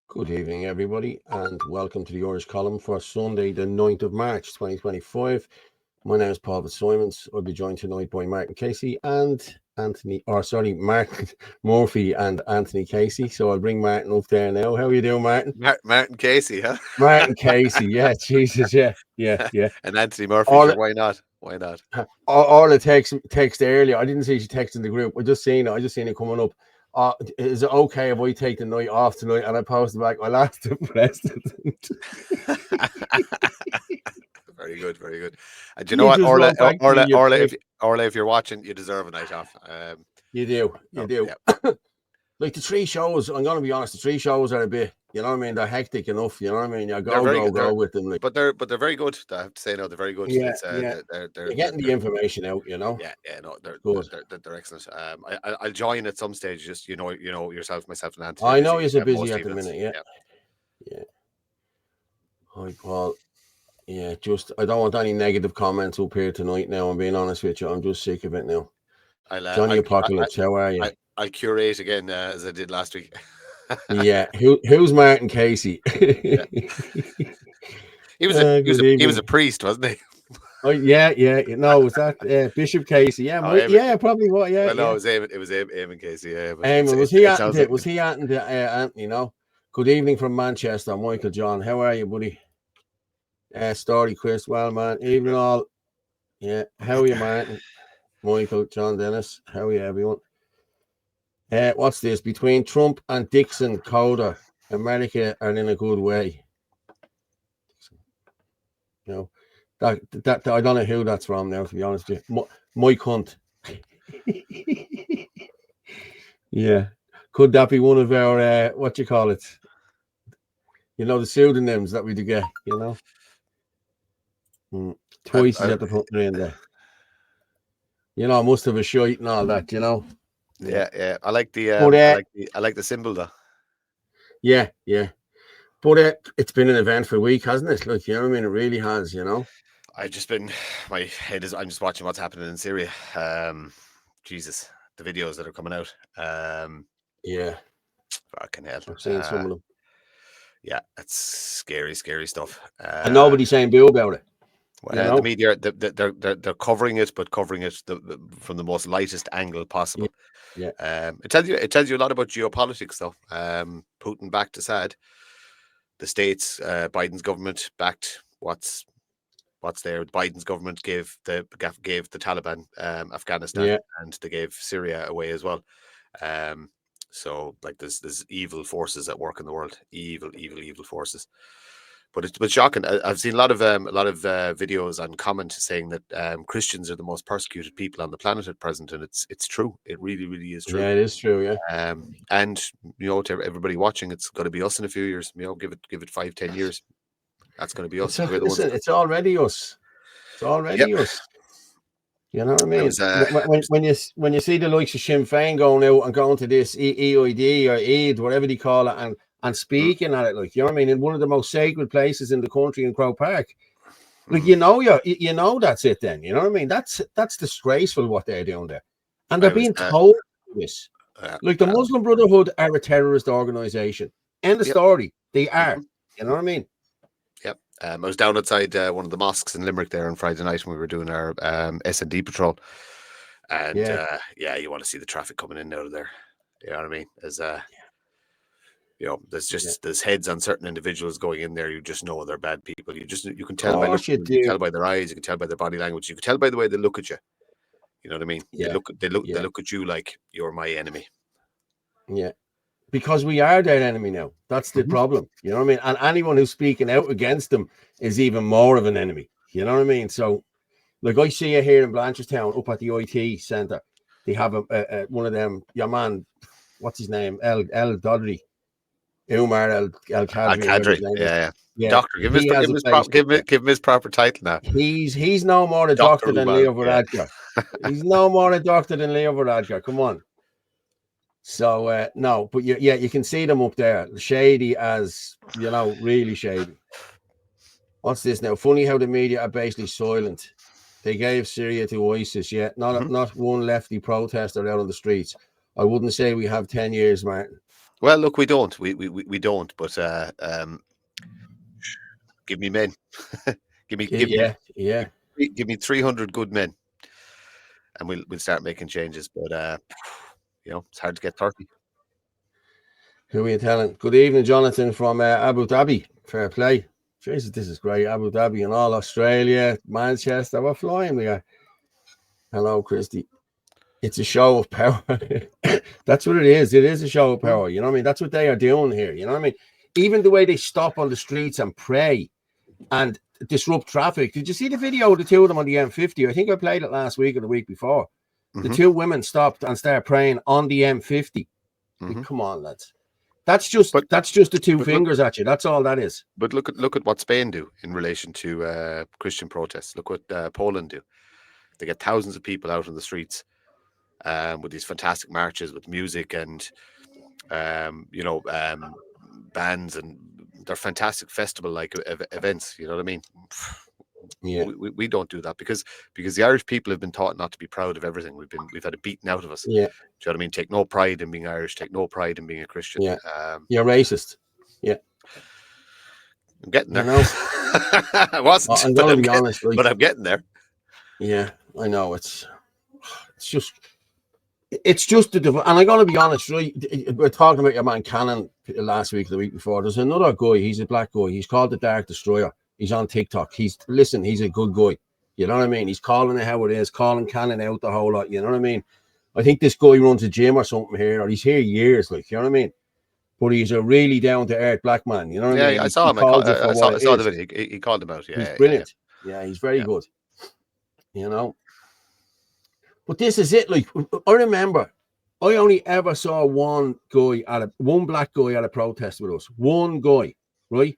Good evening, everybody, and welcome to the Irish column for Sunday, the 9th of March, 2025. My name is Paul Fitzsimons. I'll be joined tonight by Martin Casey and Martin Murphy and Anthony Casey. So I'll bring Martin up there now. How are you doing, Martin? Martin Casey, huh? Martin Casey, yeah, Jesus, yeah. And Anthony Murphy, All, sure, why not? Why not? all the text earlier, I didn't see she texted in the group. I just seen it coming up. Is it okay if I take the night off tonight? And I posted back my last president. Very good, very good. And do You you know what, just Orla, wrote back to Orla, me, you Orla, prick. if you're watching, you deserve a night off. You do. Yeah. Like the three shows, I'm gonna be honest, the three shows are a bit, you know what I mean? They're hectic enough, you know what I mean? You They're very good. go with them. Like, But they're very good. I have to say, no, they're very good. yeah, It's yeah. they're You're getting the information out, you know. yeah, no, Good. they're excellent. I'll join at some stage. Just you know yourself, myself, and Anthony. I know you're busy most at the evenings. minute, yeah. Hi, Paul. Yeah, just I don't want any negative comments up here tonight now. I'm being honest with you. I'm just sick of it now. Johnny Apocalypse, how are you? I'll curate again as I did last week. Yeah, who's Martin Casey? Yeah. He was a priest, wasn't he? Oh yeah. No, was that Bishop Casey? Yeah, probably what. Yeah, well, no, it was Eamon Casey. Yeah, was he at Anthony? No. Good evening from Manchester, Michael John. How are you, buddy? Story, Chris. Well, man. Evening all. Yeah. How are you, Martin? Michael, John, Dennis. How are you, everyone? What's this? Between Trump and Dixon Coda, America are in a good way. You know, that I don't know who that's from now, to be honest with you. Mike Hunt. Yeah. Could that be one of our what you call it? You know, the pseudonyms that we do get, you know? Twice is at the front end there. You know, must have a shite and all that, you know. Yeah. I like the I like the symbol though. Yeah. But it's been an eventful week, hasn't it? Like, you know what I mean? It really has, you know. I'm just watching what's happening in Syria. Jesus, the videos that are coming out. Yeah. Fucking hell. I've seen some of them. Yeah, it's scary stuff. And nobody's saying boo about it. Well, the media, they're covering it, but covering it from the most lightest angle possible. Yeah. It tells you a lot about geopolitics, though. Putin backed Assad. The States, Biden's government backed what's there. Biden's government gave the Taliban Afghanistan, and they gave Syria away as well. So like there's evil forces at work in the world, evil forces. But it's shocking. I've seen a lot of videos and comments saying that Christians are the most persecuted people on the planet at present, and it's true. It really is true. Yeah, it is true. Yeah. And you know, to everybody watching, it's going to be us in a few years. You know, give it 5-10 years. That's going to be us. It's already us. It's already us. You know what I mean? When you see the likes of Sinn Féin going out and going to this EID or EID, whatever they call it, and speaking at it, like, you know what I mean, in one of the most sacred places in the country in Croke Park, like, you know that's it. Then, you know what I mean? That's disgraceful what they're doing there, and they're being told this. Like, the Muslim Brotherhood are a terrorist organization. End of story. They are. You know what I mean? Yep. I was down outside one of the mosques in Limerick there on Friday night when we were doing our S&D patrol, and you want to see the traffic coming in and out of there. You know what I mean? As you know, there's heads on certain individuals going in there. You just know they're bad people. You can tell by tell by their eyes. You can tell by their body language. You can tell by the way they look at you. You know what I mean? Yeah. They look at you like you're my enemy. Yeah. Because we are their enemy now. That's the problem. You know what I mean? And anyone who's speaking out against them is even more of an enemy. You know what I mean? So, like, I see you here in Blanchardstown up at the IT centre. They have one of them, your man, what's his name? El Dodry. Umar El Kadri. Yeah. Doctor, give him his proper title now. He's no more a doctor than Leo Varadkar. He's no more a doctor than Leo Varadkar. Come on. So no, but you can see them up there, shady as, you know, really shady. What's this now? Funny how the media are basically silent. They gave Syria to ISIS, yet not one lefty protester out on the streets. I wouldn't say we have 10 years, Martin. Well, look, we don't. We don't. But give me men. give me 300 good men, and we'll start making changes. But it's hard to get 30. Who are you telling? Good evening, Jonathan from Abu Dhabi. Fair play. Jesus, this is great. Abu Dhabi and all Australia, Manchester. We're flying. We are. Hello, Christy. It's a show of power. That's what it is. It is a show of power. You know what I mean? That's what they are doing here. You know what I mean? Even the way they stop on the streets and pray and disrupt traffic. Did you see the video of the two of them on the M50? I think I played it last week or the week before. The two women stopped and started praying on the M50. I mean, come on, lads. That's just the two fingers at you. That's all that is. But look at what Spain do in relation to Christian protests. Look what Poland do. They get thousands of people out on the streets with these fantastic marches, with music and bands, and they're fantastic festival-like events. You know what I mean? Yeah, we don't do that because the Irish people have been taught not to be proud of everything. We've had it beaten out of us. Yeah, do you know what I mean? Take no pride in being Irish. Take no pride in being a Christian. Yeah, you're racist. Yeah, I'm getting there. You know? I wasn't. I'm going to be honest, but I'm getting there. Yeah, I know. It's just and I'm going to be honest, right? We're talking about your man Cannon last week, the week before. There's another guy. He's a black guy. He's called the Dark Destroyer. He's on TikTok. He's a good guy. You know what I mean? He's calling it how it is, calling Cannon out the whole lot. You know what I mean? I think this guy runs a gym or something here, or he's here years, like, you know what I mean? But he's a really down to earth black man. You know what I mean? Yeah, I saw him. I saw the video. He called him out. Yeah, he's brilliant. Yeah, he's very good. You know. But this is it. Like, I remember, I only ever saw one black guy at a protest with us. One guy, right?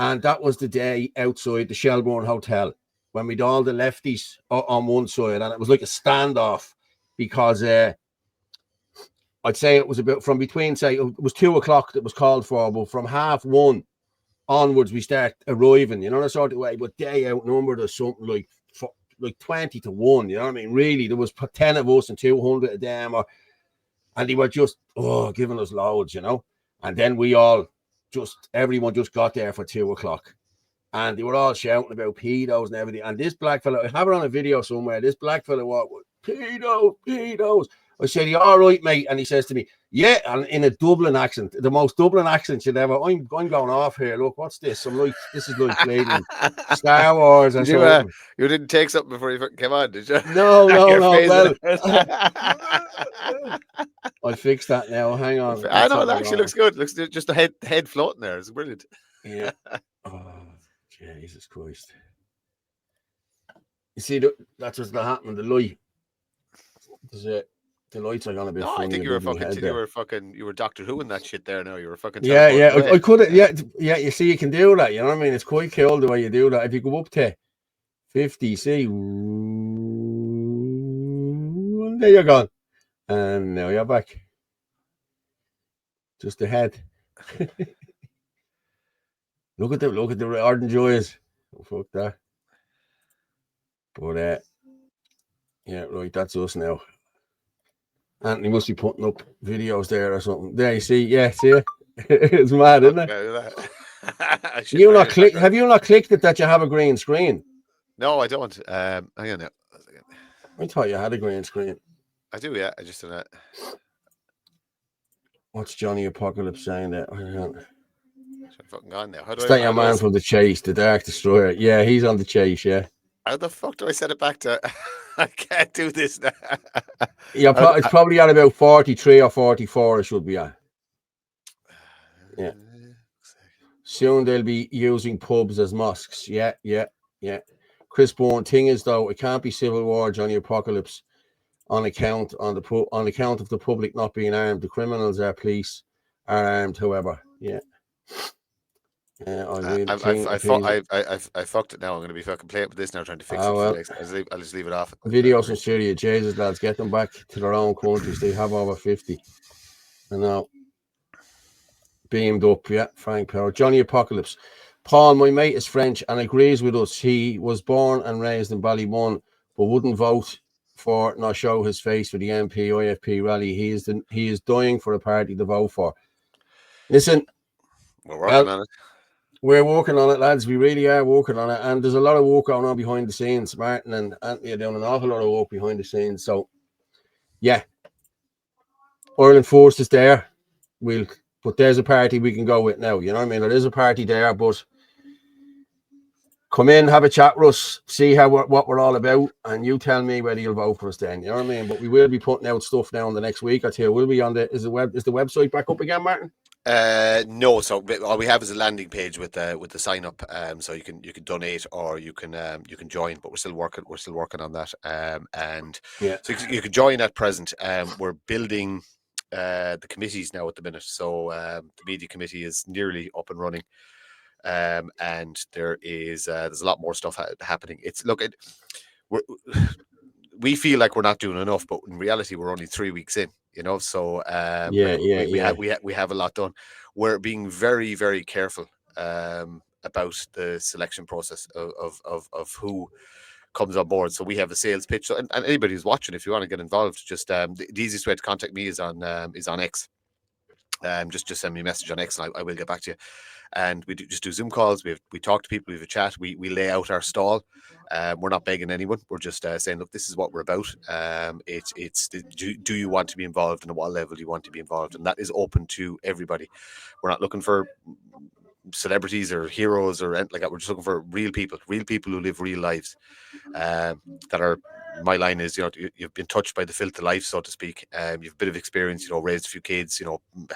And that was the day outside the Shelbourne Hotel when we'd all the lefties on one side, and it was like a standoff because I'd say it was about from between, say, it was 2:00 that was called for, but from 1:30 onwards we start arriving, you know, that sort of way. But they outnumbered us something like 20 to 1, you know what I mean? Really, there was 10 of us and 200 of them, and they were just giving us loads, you know. And then everyone just got there for 2:00, and they were all shouting about pedos and everything. And this black fella, I have it on a video somewhere. This black fella, what pedos? I said, "You all right, mate?" And he says to me, "Yeah," and in a Dublin accent, the most Dublin accent you'd ever. I'm going off here. Look, what's this? This is like playing Star Wars or something. You didn't take something before you came on, did you? No. Well, I'll fix that now. Hang on. I know, it actually looks good. Looks just the head floating there. It's brilliant. Yeah. Oh, Jesus Christ! You see, that's what's happening. The light. The lights are gonna be. No, I think you were Doctor Who in that shit there. Now you were fucking. Yeah. I could have. Yeah. You see, you can do that. You know what I mean? It's quite cool the way you do that. If you go up to 50, see, there you're gone, and now you're back. Just ahead. Look at the ardent joys. Oh, fuck that. But yeah, right. That's us now. Anthony must be putting up videos there or something. There, you see, see, it's mad, isn't it? Have you not clicked it that you have a green screen? No, I don't. Hang on now. I thought you had a green screen. I do, yeah. I just don't know. What's Johnny Apocalypse saying there? I'm fucking gone now. Is that your man from the Chase, the Dark Destroyer? Yeah, he's on the Chase, yeah. How the fuck do I set it back to? I can't do this now. It's probably at about 43 or 44 it should be at. Yeah. Soon they'll be using pubs as mosques. Yeah. Chris Bourne, thing is though, it can't be civil war, Johnny Apocalypse, on account of the public not being armed. The criminals police are armed, however. Yeah. I fucked it now. I'm going to be fucking playing with this now, trying to fix it. Well, I'll just leave it off. Videos from Syria, Jesus, lads, get them back to their own countries. They have over 50. I know. Beamed up, yeah. Frank Power, Johnny Apocalypse. Paul, my mate is French and agrees with us. He was born and raised in Ballymun, but wouldn't vote for nor show his face for the MP IFP rally. He is dying for a party to vote for. Listen, we're working on it. We're working on it, lads. We really are working on it, and there's a lot of work going on behind the scenes. Martin and Anthony are doing an awful lot of work behind the scenes. So, yeah, Ireland Force is there. But there's a party we can go with now. You know what I mean? There is a party there, but come in, have a chat with us, see what we're all about, and you tell me whether you'll vote for us then. You know what I mean? But we will be putting out stuff now in the next week or two. We'll be on is the website back up again, Martin? No, so all we have is a landing page with the sign up, so you can donate or you can join, but we're still working on that, and so you can join at present. We're building the committees now at the minute, so the media committee is nearly up and running, and there's a lot more stuff happening. We feel like we're not doing enough, but in reality, we're only 3 weeks in. You know, so we have a lot done. We're being very, very careful about the selection process of who comes on board. So we have a sales pitch, and anybody who's watching, if you want to get involved, just the easiest way to contact me is on X. Just send me a message on X, and I will get back to you. And we just do Zoom calls. We talk to people. We have a chat. We lay out our stall. We're not begging anyone. We're just saying, look, this is what we're about. Do you want to be involved, and at what level do you want to be involved? And that is open to everybody. We're not looking for celebrities or heroes or anything like that. We're just looking for real people who live real lives. That are. My line is, you've been touched by the filth of life, so to speak. You've a bit of experience, raised a few kids,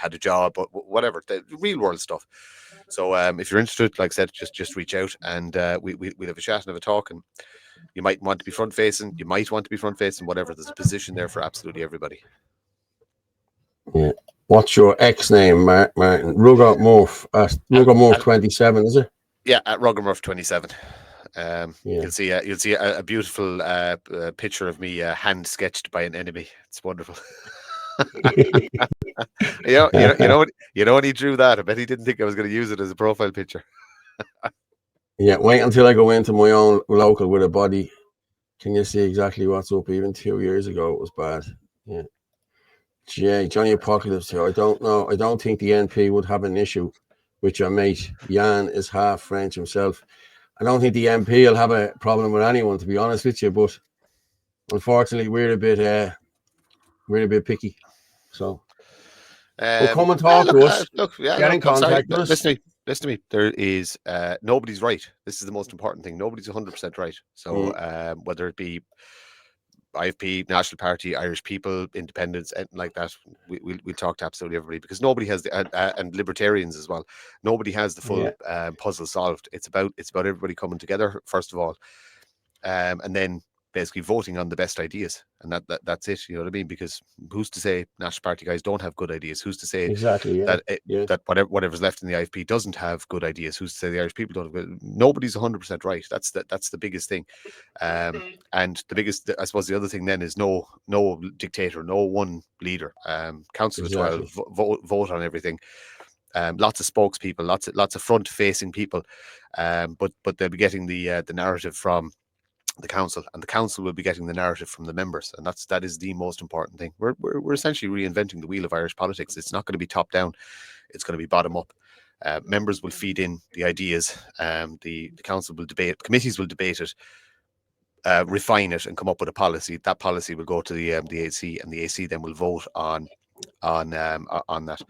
had a job, but whatever, the real world stuff. So if you're interested, like I said, just reach out, and we'll have a chat and have a talk. And you might want to be front facing, whatever. There's a position there for absolutely everybody. Yeah. What's your X name, Martin? Rugger Murph. Rugger Murph 27, is it? Yeah, at Rugger Murph 27. You'll see a beautiful picture of me hand sketched by an enemy. It's wonderful. you know when he drew that, I bet he didn't think I was going to use it as a profile picture. Yeah, wait until I go into my own local with a body. Can you see exactly what's up? Even 2 years ago, it was bad. Yeah. Johnny Apocalypse here. I don't know. I don't think the NP would have an issue with your mate. Jan is half French himself. I don't think the MP will have a problem with anyone, to be honest with you. But unfortunately, we're a bit picky. So come and talk to us. Get in contact with us. Listen to me. There is nobody's right. This is the most important thing. Nobody's 100% right. So whether it be IFP, National Party, Irish People, Independents, anything like that, we'll talk to absolutely everybody, because nobody has and Libertarians as well. Nobody has the full puzzle solved. It's about everybody coming together first of all, and then basically voting on the best ideas, and that's it. You know what I mean? Because who's to say National Party guys don't have good ideas? Who's to say that whatever's left in the IFP doesn't have good ideas? Who's to say the Irish People don't have good? Nobody's 100% right. That's the biggest thing. And the biggest, I suppose, the other thing then is no dictator, no one leader. Council of 12, vote on everything. Lots of spokespeople, lots of front-facing people, but they'll be getting the narrative from the council, and the council will be getting the narrative from the members, and that is the most important thing. We're essentially reinventing the wheel of Irish politics. It's not going to be top down; it's going to be bottom up. Members will feed in the ideas. The council will debate. Committees will debate it, refine it, and come up with a policy. That policy will go to the AC, and the AC then will vote on that.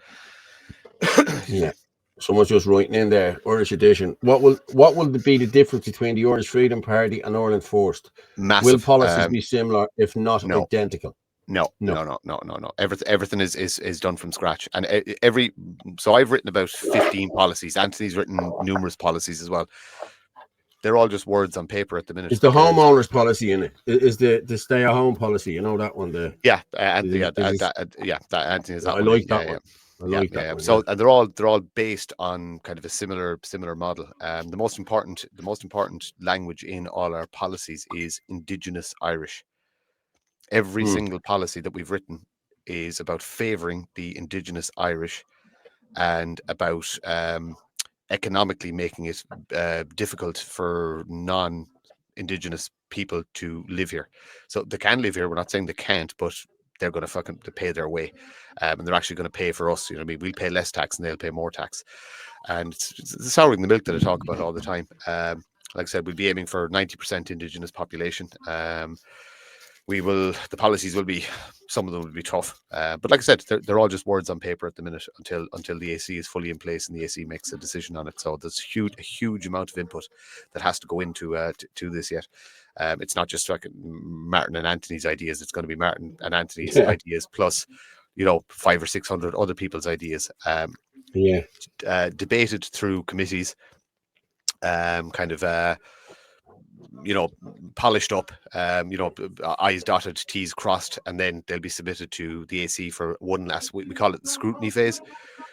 Yeah. Someone's just writing in there, Irish edition. What will be the difference between the Irish Freedom Party and Ireland First? Massive. Will policies be similar, if not identical? No. Everything is done from scratch, and so I've written about 15 policies. Anthony's written numerous policies as well. They're all just words on paper at the minute. Is the homeowners policy in it? Is the stay at home policy? You know that one? Anthony is that one. I like that one. So and they're all based on kind of a similar model. The most important language in all our policies is Indigenous Irish. Every single policy that we've written is about favouring the Indigenous Irish and about economically making it difficult for non-Indigenous people to live here. So they can live here. We're not saying they can't, but they're going to fucking pay their way, and they're actually going to pay for us. You know what I mean? We'll pay less tax and they'll pay more tax, and it's the souring the milk that I talk about all the time. Like I said, we'll be aiming for 90% Indigenous population. The policies will be, some of them will be tough, but like I said, they're all just words on paper at the minute until the AC is fully in place and the AC makes a decision on it. So there's a huge amount of input that has to go into to this yet. It's not just like Martin and Anthony's ideas. It's going to be Martin and Anthony's ideas plus, 500 or 600 other people's ideas. Debated through committees, polished up, I's dotted, T's crossed, and then they'll be submitted to the AC for one last, we call it the scrutiny phase.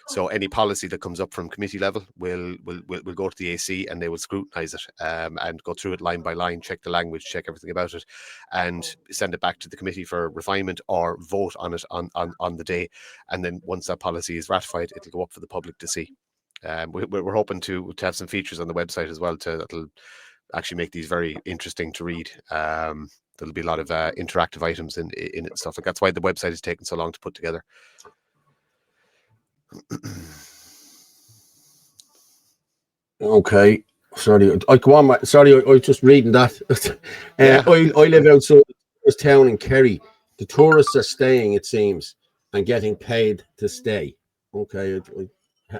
So any policy that comes up from committee level will go to the AC and they will scrutinize it, and go through it line by line, check the language, check everything about it, and send it back to the committee for refinement or vote on it on the day. And then once that policy is ratified, it'll go up for the public to see. We're hoping to have some features on the website as well that'll actually make these very interesting to read. There'll be a lot of interactive items in it and stuff like that's why the website is taking so long to put together. Okay, sorry, I go on. Sorry, I was just reading that. I live outside this town in Kerry. The tourists are staying, it seems, and getting paid to stay. Okay,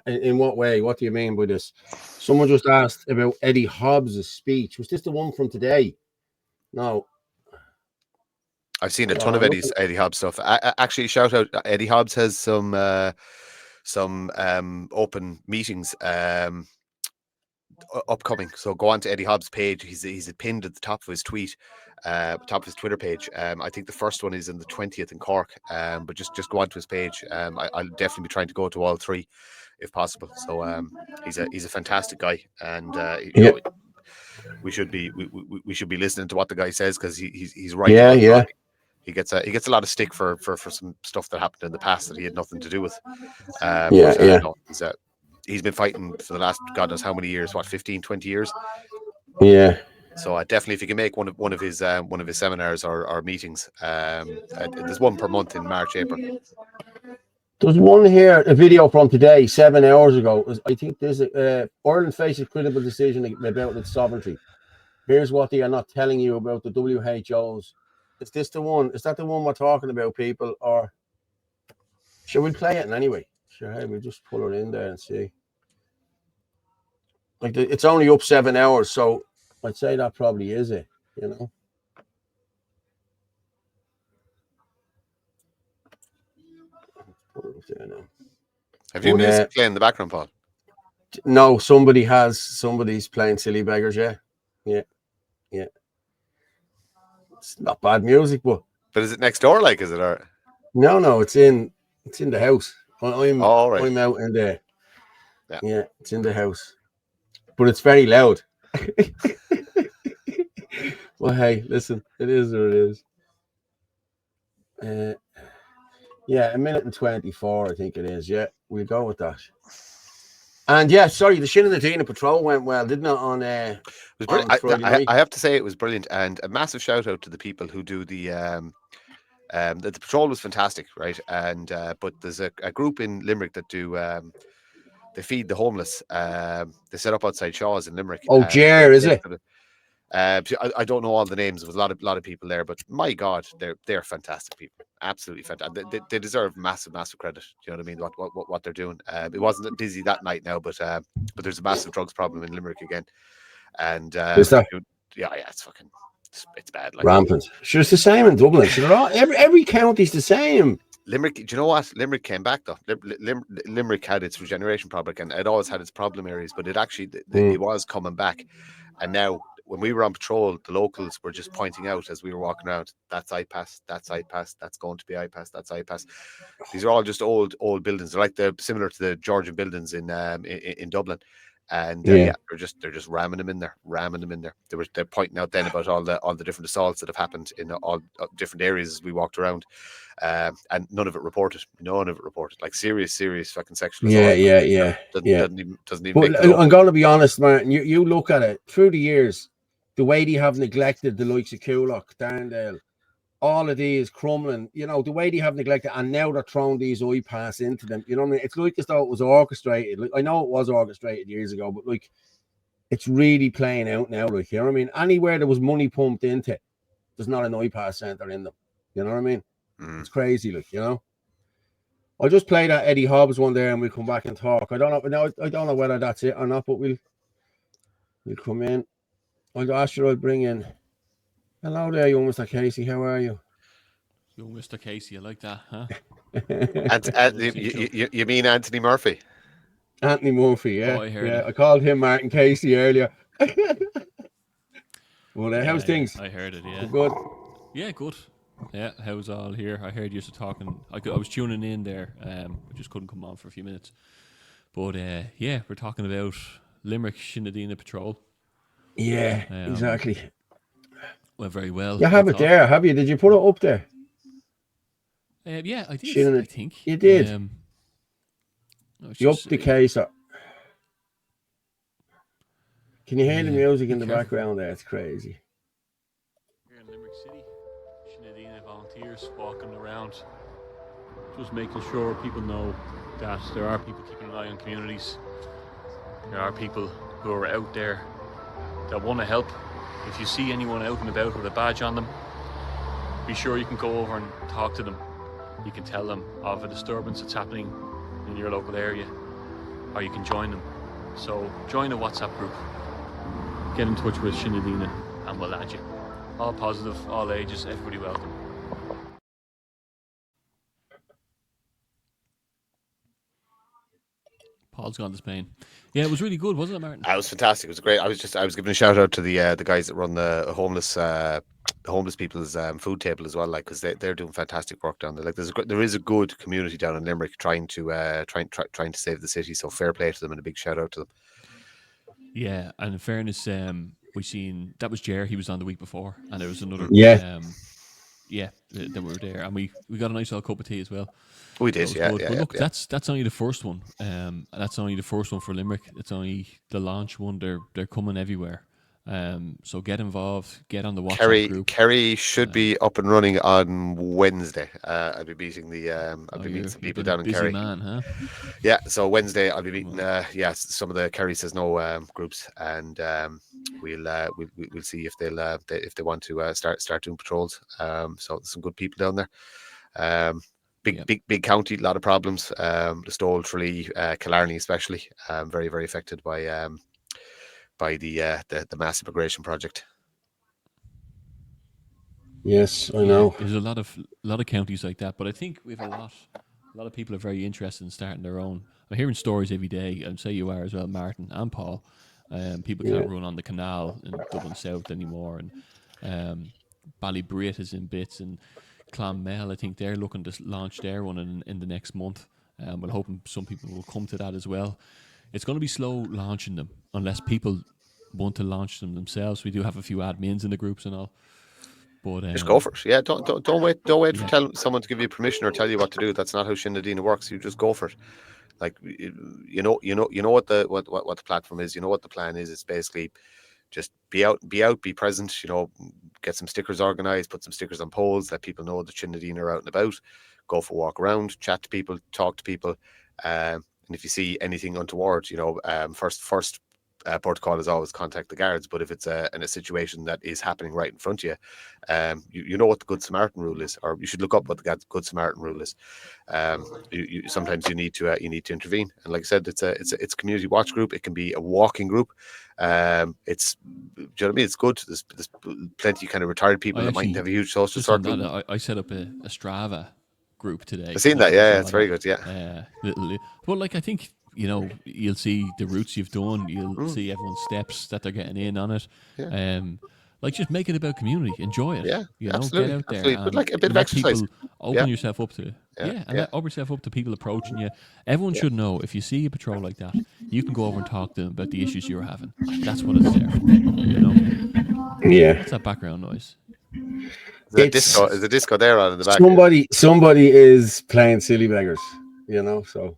in what way? What do you mean by this? Someone just asked about Eddie Hobbs' speech. Was this the one from today? No. I've seen a ton of Eddie Hobbs stuff. Actually, shout out, Eddie Hobbs has some open meetings upcoming. So go on to Eddie Hobbs' page. He's pinned at the top of his tweet, top of his Twitter page. I think the first one is in the 20th in Cork. But just go onto his page. I'll definitely be trying to go to all three if possible. So he's a fantastic guy, and we should be listening to what the guy says, because he's right. Yeah. He gets a lot of stick for some stuff that happened in the past that he had nothing to do with. He's been fighting for the last God knows how many years, 15, 20 years. Yeah. So definitely, if you can make one of his seminars or meetings, there's one per month in March, April. There's one here, a video from today, 7 hours ago. I think there's Ireland faces critical decision about its sovereignty. Here's what they are not telling you about the WHO's. Is this the one? Is that the one we're talking about, people? Or should we play it anyway? Sure, hey, we'll just pull it in there and see. Like it's only up 7 hours, so I'd say that probably is it, Have you music playing in the background, Paul? No, somebody's playing Silly Beggars, yeah. It's not bad music, but is it next door? Like, is it? Or no, it's in the house. I'm out in there. Yeah, it's in the house, but it's very loud. Well, hey, listen, it is what it is. A minute and 24, I think it is. Yeah, we'll go with that. And sorry, the Shin and the Dina Patrol went well, didn't it? It was brilliant. I have to say it was brilliant, and a massive shout out to the people who do the patrol was fantastic, right? And but there's a group in Limerick that do they feed the homeless. They set up outside Shaw's in Limerick. Oh, Jer, is it? I don't know all the names. There was a lot of people there, but my God, they're fantastic people. Absolutely fantastic. They deserve massive credit. Do you know what I mean? What they're doing. It wasn't busy that night now, but there's a massive drugs problem in Limerick again. And is that? It's fucking it's bad. Like rampant. Sure, it's the same in Dublin. Sure, every county's the same. Limerick, do you know what? Limerick came back though. Limerick had its regeneration problem, and it always had its problem areas, but it actually it was coming back. And now, when we were on patrol, the locals were just pointing out as we were walking around, that's IPAS, that's IPAS, that's going to be IPAS, that's IPAS. These are all just old buildings. They're like similar to the Georgian buildings in Dublin. And they're just ramming them in there. They're pointing out then about all the different assaults that have happened in all different areas as we walked around, and none of it reported. Like serious fucking sexual assault. Doesn't even. But I'm going to be honest, Martin. You look at it through the years, the way they have neglected the likes of Coolock, Darndale, all of these crumbling, you know, the way they have neglected, and now they're throwing these iPass into them. You know what I mean? It's like as though it was orchestrated. Like, I know it was orchestrated years ago, but like it's really playing out now. Like, you know what I mean? Anywhere there was money pumped into it, there's not an iPass center in them. You know what I mean? It's crazy, like, you know. I'll just play that Eddie Hobbs one there, and we'll come back and talk. I don't know whether that's it or not, but we'll come in. I'll ask you. I'll bring in. Hello there, young Mr. Casey. How are you? Young Mr. Casey, I like that, huh? You mean Anthony Murphy? Anthony Murphy, yeah. Oh, I heard it. I called him Martin Casey earlier. Well, how's things? I heard it, yeah. Good. Yeah, good. Yeah, how's all here? I heard you talking. I was tuning in there. I just couldn't come on for a few minutes. But yeah, we're talking about Limerick Shinadina Patrol. Yeah, exactly. Went very well. You have it there, have you? Did you put it up there? Yeah, I did. I think you did. You upped the case up. Can you hear the music in the background there? It's crazy. Here in Limerick City, Shinadina volunteers walking around, just making sure people know that there are people keeping an eye on communities. There are people who are out there that want to help. If you see anyone out and about with a badge on them, be sure you can go over and talk to them. You can tell them of a disturbance that's happening in your local area, or you can join them. So join a WhatsApp group, get in touch with Shinadina, and we'll add you. All positive, all ages, everybody welcome. Paul's gone to Spain. Yeah, it was really good, wasn't it, Martin? It was fantastic. It was great. I was giving a shout out to the guys that run the homeless people's food table as well, like, because they're doing fantastic work down there. Like, there is a good community down in Limerick trying to save the city. So fair play to them and a big shout out to them. Yeah, and in fairness, we seen that was Jer. He was on the week before, and there was another. Then we were there, and we got a nice little cup of tea as well. We did, yeah. But look, that's only the first one. That's only the first one for Limerick. It's only the launch one. They're coming everywhere. So get involved. Get on the WhatsApp group. Kerry should be up and running on Wednesday. I'll be meeting meeting some people down in Kerry. Man, huh? Yeah. So Wednesday I'll be meeting. Some of the Kerry Says No groups, and we'll see if they want to start doing patrols. So some good people down there. Big county, a lot of problems. Listowel, Tralee, Killarney especially, very, very affected by the mass immigration project. Yes, I know. There's a lot of counties like that, but I think we have a lot of people are very interested in starting their own. I'm hearing stories every day, and say you are as well, Martin and Paul. People can't run on the canal in Dublin South anymore, and Ballybrit is in bits, and Clonmel, I think they're looking to launch their one in the next month. We're hoping some people will come to that as well. It's going to be slow launching them unless people want to launch them themselves. We do have a few admins in the groups and all, but just go for it. Yeah, don't wait for someone to give you permission or tell you what to do. That's not how Shinadina works. You just go for it. Like, you know what the platform is. You know what the plan is. It's basically just be out, be present. You know, get some stickers organized, put some stickers on poles, let people know that Shinadina are out and about. Go for a walk around, chat to people, talk to people. And if you see anything untoward, you know, first protocol is always contact the guards. But if it's in a situation that is happening right in front of you, you know what the Good Samaritan rule is, or you should look up what the Good Samaritan rule is. Sometimes you need to intervene. And like I said, it's a community watch group. It can be a walking group. Do you know what I mean? It's good. There's plenty of kind of retired people that might have a huge social circle. I set up a Strava group today. I've seen that. Yeah, it's very good. Yeah. Well, like, I think, you know, you'll see the routes you've done. You'll see everyone's steps that they're getting in on it. Yeah. Like, just make it about community. Enjoy it. Yeah, you know, absolutely, get out there. Absolutely. But like a bit of exercise. Open yourself up to open yourself up to people approaching you. Everyone should know, if you see a patrol like that, you can go over and talk to them about the issues you're having. That's what it's there. You know. Yeah. What's that background noise? Is the disco there on in the back? Somebody is playing Silly Beggars, you know, so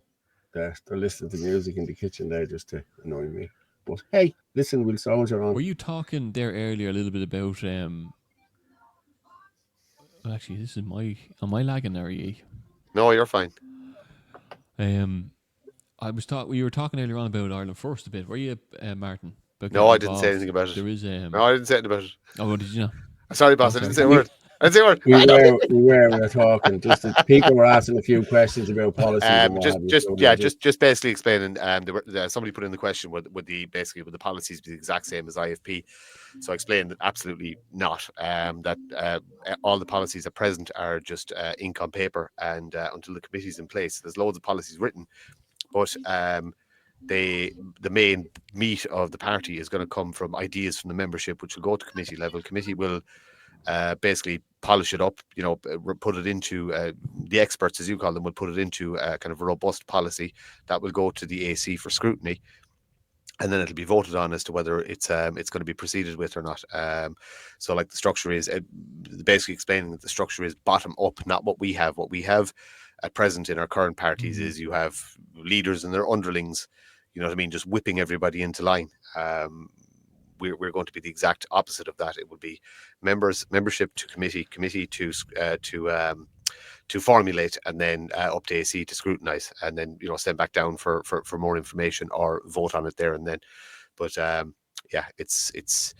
they're listening to music in the kitchen there just to annoy me. But hey, listen, we'll soldier on. Were you talking there earlier a little bit about Actually, this is am I lagging there, E? No, you're fine. We were talking earlier on about Ireland First a bit. Were you, Martin? No, I didn't say anything about it. There is no, I didn't say anything about it. Oh, what did you know? Sorry, boss. I didn't say a word. I didn't say a word. We were talking. Just people were asking a few questions about policies and what have you. Just basically explaining. Somebody put in the question: would the policies be the exact same as IFP? So I explained that absolutely not. That all the policies at present are just ink on paper, and until the committee's in place, there's loads of policies written, but the main meat of the party is going to come from ideas from the membership, which will go to committee level. Committee will basically polish it up, put it into the experts, as you call them, will put it into kind of a robust policy that will go to the AC for scrutiny, and then it'll be voted on as to whether it's going to be proceeded with or not. So, like, the structure is basically explaining that the structure is bottom up, not what we have. What we have at present in our current parties is you have leaders and their underlings, you know what I mean, just whipping everybody into line. We're going to be the exact opposite of that. It would be membership to committee to formulate, and then up to AC to scrutinise, and then send back down for more information or vote on it there and then. But it's going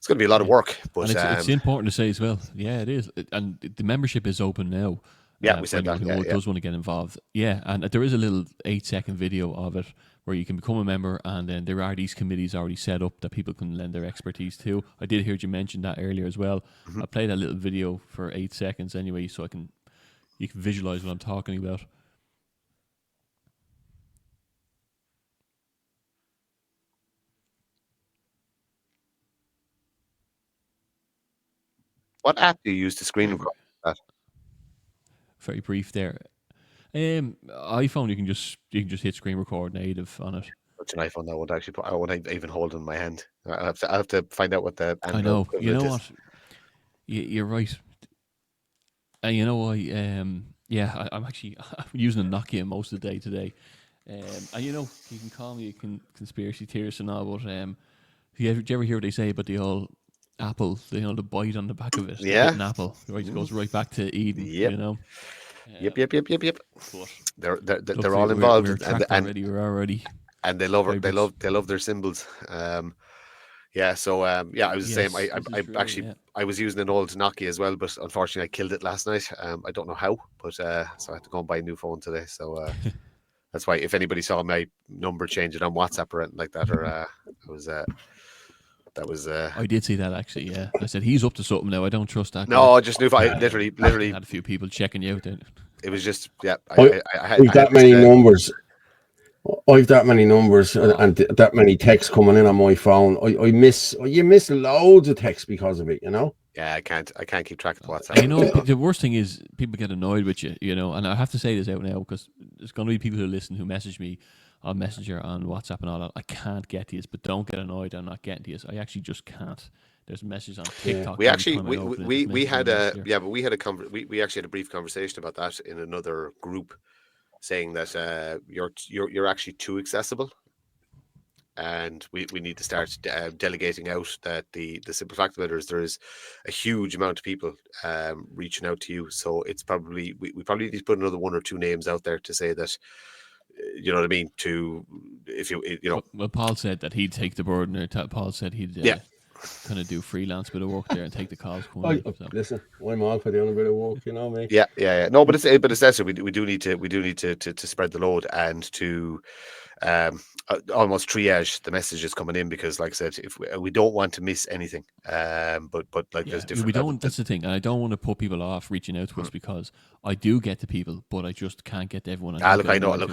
to be a lot of work. But and it's important to say as well. Yeah, it is, and the membership is open now. Yeah, we said that. Who does want to get involved? Yeah, and there is a little 8-second video of it where you can become a member, and then there are these committees already set up that people can lend their expertise to. I did hear you mention that earlier as well. Mm-hmm. I played that little video for 8 seconds anyway, so you can visualize what I'm talking about. What app do you use to screen record that? Very brief there. iPhone, you can just hit screen record native on it. What's an iPhone that I won't even hold in my hand. I have to find out what the Android I know. You know is. what? You're right. And you know what? I'm using a Nokia most of the day today. And you can call me a conspiracy theorist and all, but do you ever hear what they say about the whole apple, the bite on the back of it? Yeah. An apple, right? It goes right back to Eden, Yep. Yep. But they're all involved, we're already, and they love their symbols. I was the same. I was using an old Nokia as well, but unfortunately I killed it last night. I don't know how, but so I had to go and buy a new phone today. So that's why if anybody saw my number change it on WhatsApp or anything like that, or I did see that actually. Yeah, I said he's up to something now. I don't trust that. No, I just knew. I literally had a few people checking you out. Then it was just I had that many numbers. I've that many numbers and that many texts coming in on my phone. You miss loads of texts because of it. Yeah, I can't keep track of WhatsApp. And the worst thing is people get annoyed with you. And I have to say this out now because there's going to be people who listen who message me on Messenger, on WhatsApp and all that. I can't get to you, but don't get annoyed. I'm not getting to you. I actually just can't. There's messages on TikTok. We actually we had a we actually had a brief conversation about that in another group, saying that you're actually too accessible, and we need to start delegating out. That the simple fact of it is there is a huge amount of people reaching out to you. So it's probably we probably need to put another 1 or 2 names out there to say that. You know what I mean? Well, Paul said that he'd take the burden. Or Paul said he'd kind of do freelance bit of work there and take the calls. Listen, I'm all for doing a bit of work, mate. Yeah. No, but it's necessary. We do need to spread the load and to almost triage the messages coming in, because, like I said, if we don't want to miss anything. But there's different. We don't. That's the thing, and I don't want to put people off reaching out to us because I do get to people, but I just can't get to everyone. I know. But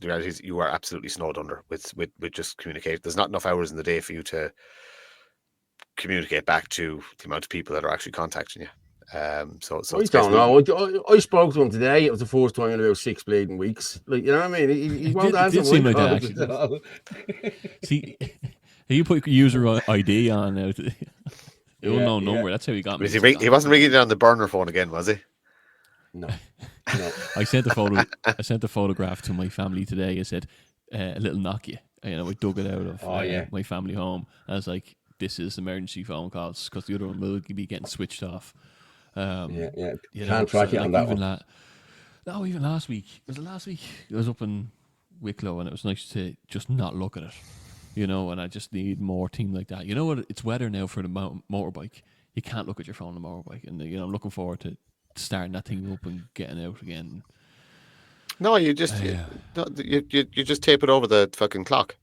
the reality is you are absolutely snowed under with just communicate. There's not enough hours in the day for you to communicate back to the amount of people that are actually contacting you. So I don't know. I spoke to him today. It was the first time in about 6 bleeding weeks. Like, you know what I mean? He won't answer. It did seem like that, actually. See, you put user ID on now. Unknown number. That's how he got me. He wasn't ringing it on the burner phone again, was he? No. I sent a photograph to my family today. I said a little Nokia. I dug it out of my family home. I was like, this is emergency phone calls, because the other one will be getting switched off. Can't track it on that one. Even last week. Was it last week? I was up in Wicklow, and it was nice to just not look at it, and I just need more team like that. You know what? It's weather now for the motorbike. You can't look at your phone on the motorbike, and I'm looking forward to starting that thing up and getting out again. No, you just you just tape it over the fucking clock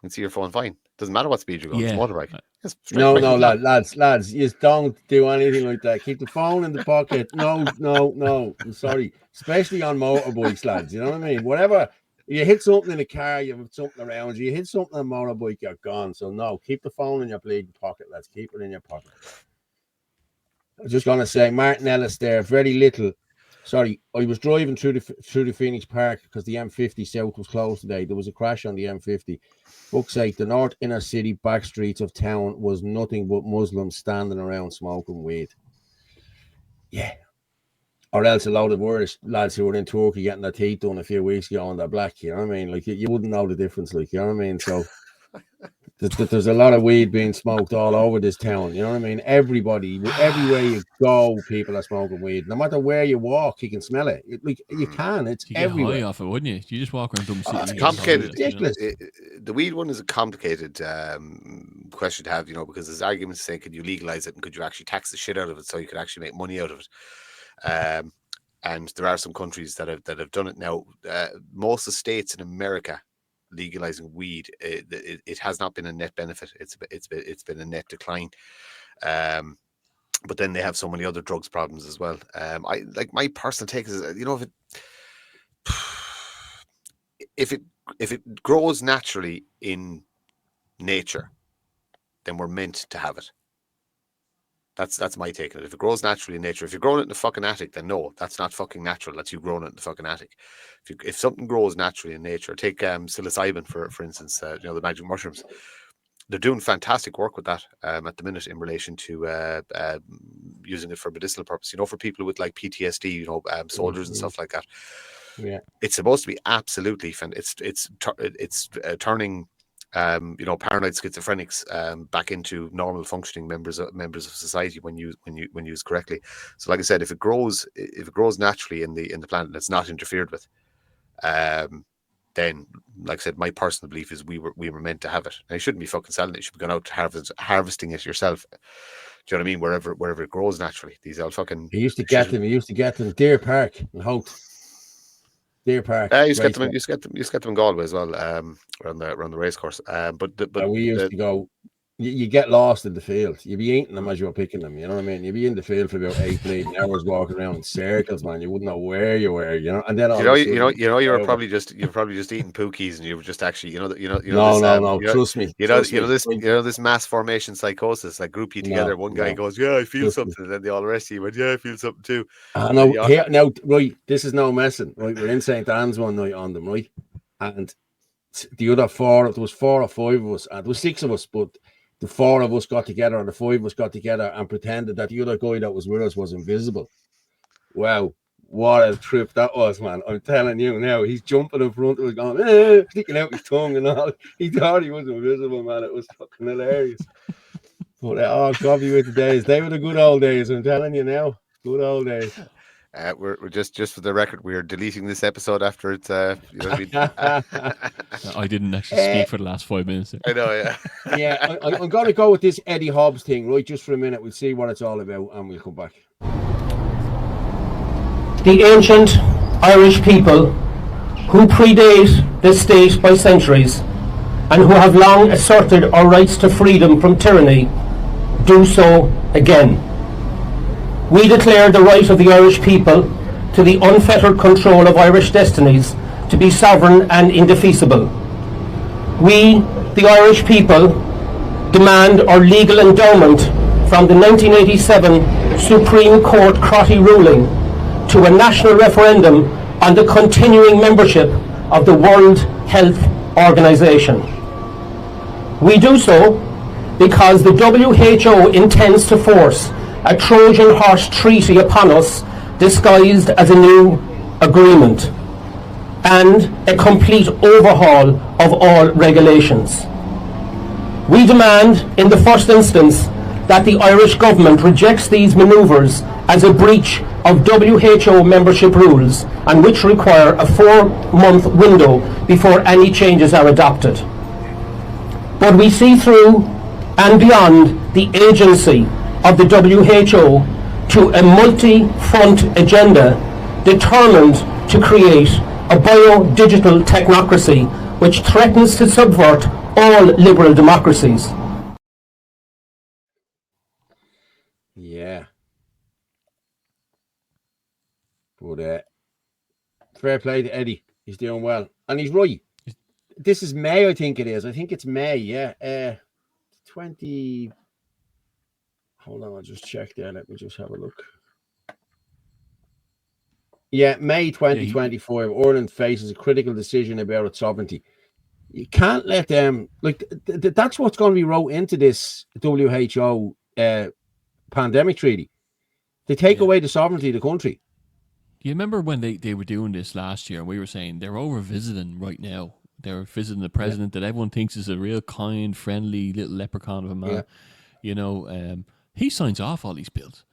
and see your phone fine. Doesn't matter what speed you're going. It's a motorbike. No, lads, you don't do anything like that. Keep the phone in the pocket. No. I'm sorry, especially on motorbikes, lads. You know what I mean? Whatever. You hit something in a car, you have something around you. You hit something on a motorbike, you're gone. So no, keep the phone in your bleeding pocket, lads. Keep it in your pocket. I was just gonna say, Martin Ellis there, very little. Sorry, I was driving through the Phoenix Park because the M50 South was closed today. There was a crash on the M50. Fuck's sake, the north inner city back streets of town was nothing but Muslims standing around smoking weed. Yeah. Or else a load of Irish lads who were in Turkey getting their teeth done a few weeks ago and they're black, you know what I mean? Like, you wouldn't know the difference, like, you know what I mean? So there's a lot of weed being smoked all over this town, you know what I mean? Everybody, everywhere you go, people are smoking weed. No matter where you walk, you can smell it. Like, you can, it's everywhere. High off it, wouldn't you? You just walk around Dublin City. It's complicated. Ridiculous. The weed one is a complicated question to have, because there's arguments saying, could you legalize it and could you actually tax the shit out of it so you could actually make money out of it? And there are some countries that have done it now. Most of the states in America legalizing weed, it has not been a net benefit. It's been a net decline. But then they have so many other drugs problems as well. My personal take is, if it grows naturally in nature, then we're meant to have it. That's my take on it. If it grows naturally in nature, if you're growing it in the fucking attic, then no, that's not fucking natural. That's you growing it in the fucking attic. If something grows naturally in nature, take psilocybin for instance, the magic mushrooms. They're doing fantastic work with that at the minute in relation to using it for medicinal purpose. For people with like PTSD, soldiers and stuff like that. Yeah, it's supposed to be absolutely it's turning paranoid schizophrenics back into normal functioning members of society when used correctly. So, like I said, if it grows naturally in the plant and it's not interfered with, then, like I said, my personal belief is we were meant to have it. And you shouldn't be fucking selling it. You should be going out harvesting it yourself. Do you know what I mean? Wherever it grows naturally. These all fucking. You used to get them Deer Park and Holt. Deer Park. You used to get them in Galway as well, around the race course. But we used to go. You get lost in the field. You'd be eating them as you were picking them. You know what I mean? You'd be in the field for about 8 hours walking around in circles, man. You wouldn't know where you were. And then you were probably just eating pookies, and you were just actually trust me. This mass formation psychosis, like group you together. One guy goes, "Yeah, I feel something," and then the all rest of you went, "Yeah, I feel something too." Now, right, this is no messing. Right, we're in St. Anne's one night on them, right, and the other four. There was 4 or 5 of us, and there was 6 of us, but the 4 of us got together, and the 5 of us got together and pretended that the other guy that was with us was invisible. Wow, what a trip that was, man. I'm telling you now, he's jumping in front of us, going, sticking out his tongue and all. He thought he was invisible, man. It was fucking hilarious. But God be with the days. They were the good old days, I'm telling you now. Good old days. We're just for the record, we're deleting this episode after it's I didn't actually speak for the last 5 minutes. I know, yeah. Yeah, I'm going to go with this Eddie Hobbs thing, right? Just for a minute, we'll see what it's all about, and we'll come back. The ancient Irish people, who predate this state by centuries, and who have long asserted our rights to freedom from tyranny, do so again. We declare the right of the Irish people to the unfettered control of Irish destinies to be sovereign and indefeasible. We, the Irish people, demand our legal endowment from the 1987 Supreme Court Crotty ruling to a national referendum on the continuing membership of the World Health Organization. We do so because the WHO intends to force a Trojan horse treaty upon us disguised as a new agreement, and a complete overhaul of all regulations. We demand, in the first instance, that the Irish government rejects these manoeuvres as a breach of WHO membership rules and which require a 4-month window before any changes are adopted. But we see through and beyond the agency of the WHO to a multi-front agenda determined to create a bio-digital technocracy which threatens to subvert all liberal democracies. Yeah. But fair play to Eddie. He's doing well. And he's right. This is May, I think it is. I think it's May, yeah. 20... Hold on, I'll just check there. Let me just have a look. Yeah, May 2025. Ireland faces a critical decision about its sovereignty. You can't let them... that's what's going to be wrote into this WHO pandemic treaty. They take away the sovereignty of the country. You remember when they were doing this last year and we were saying they're over visiting right now. They're visiting the president that everyone thinks is a real kind, friendly little leprechaun of a man. Yeah. He signs off all these bills.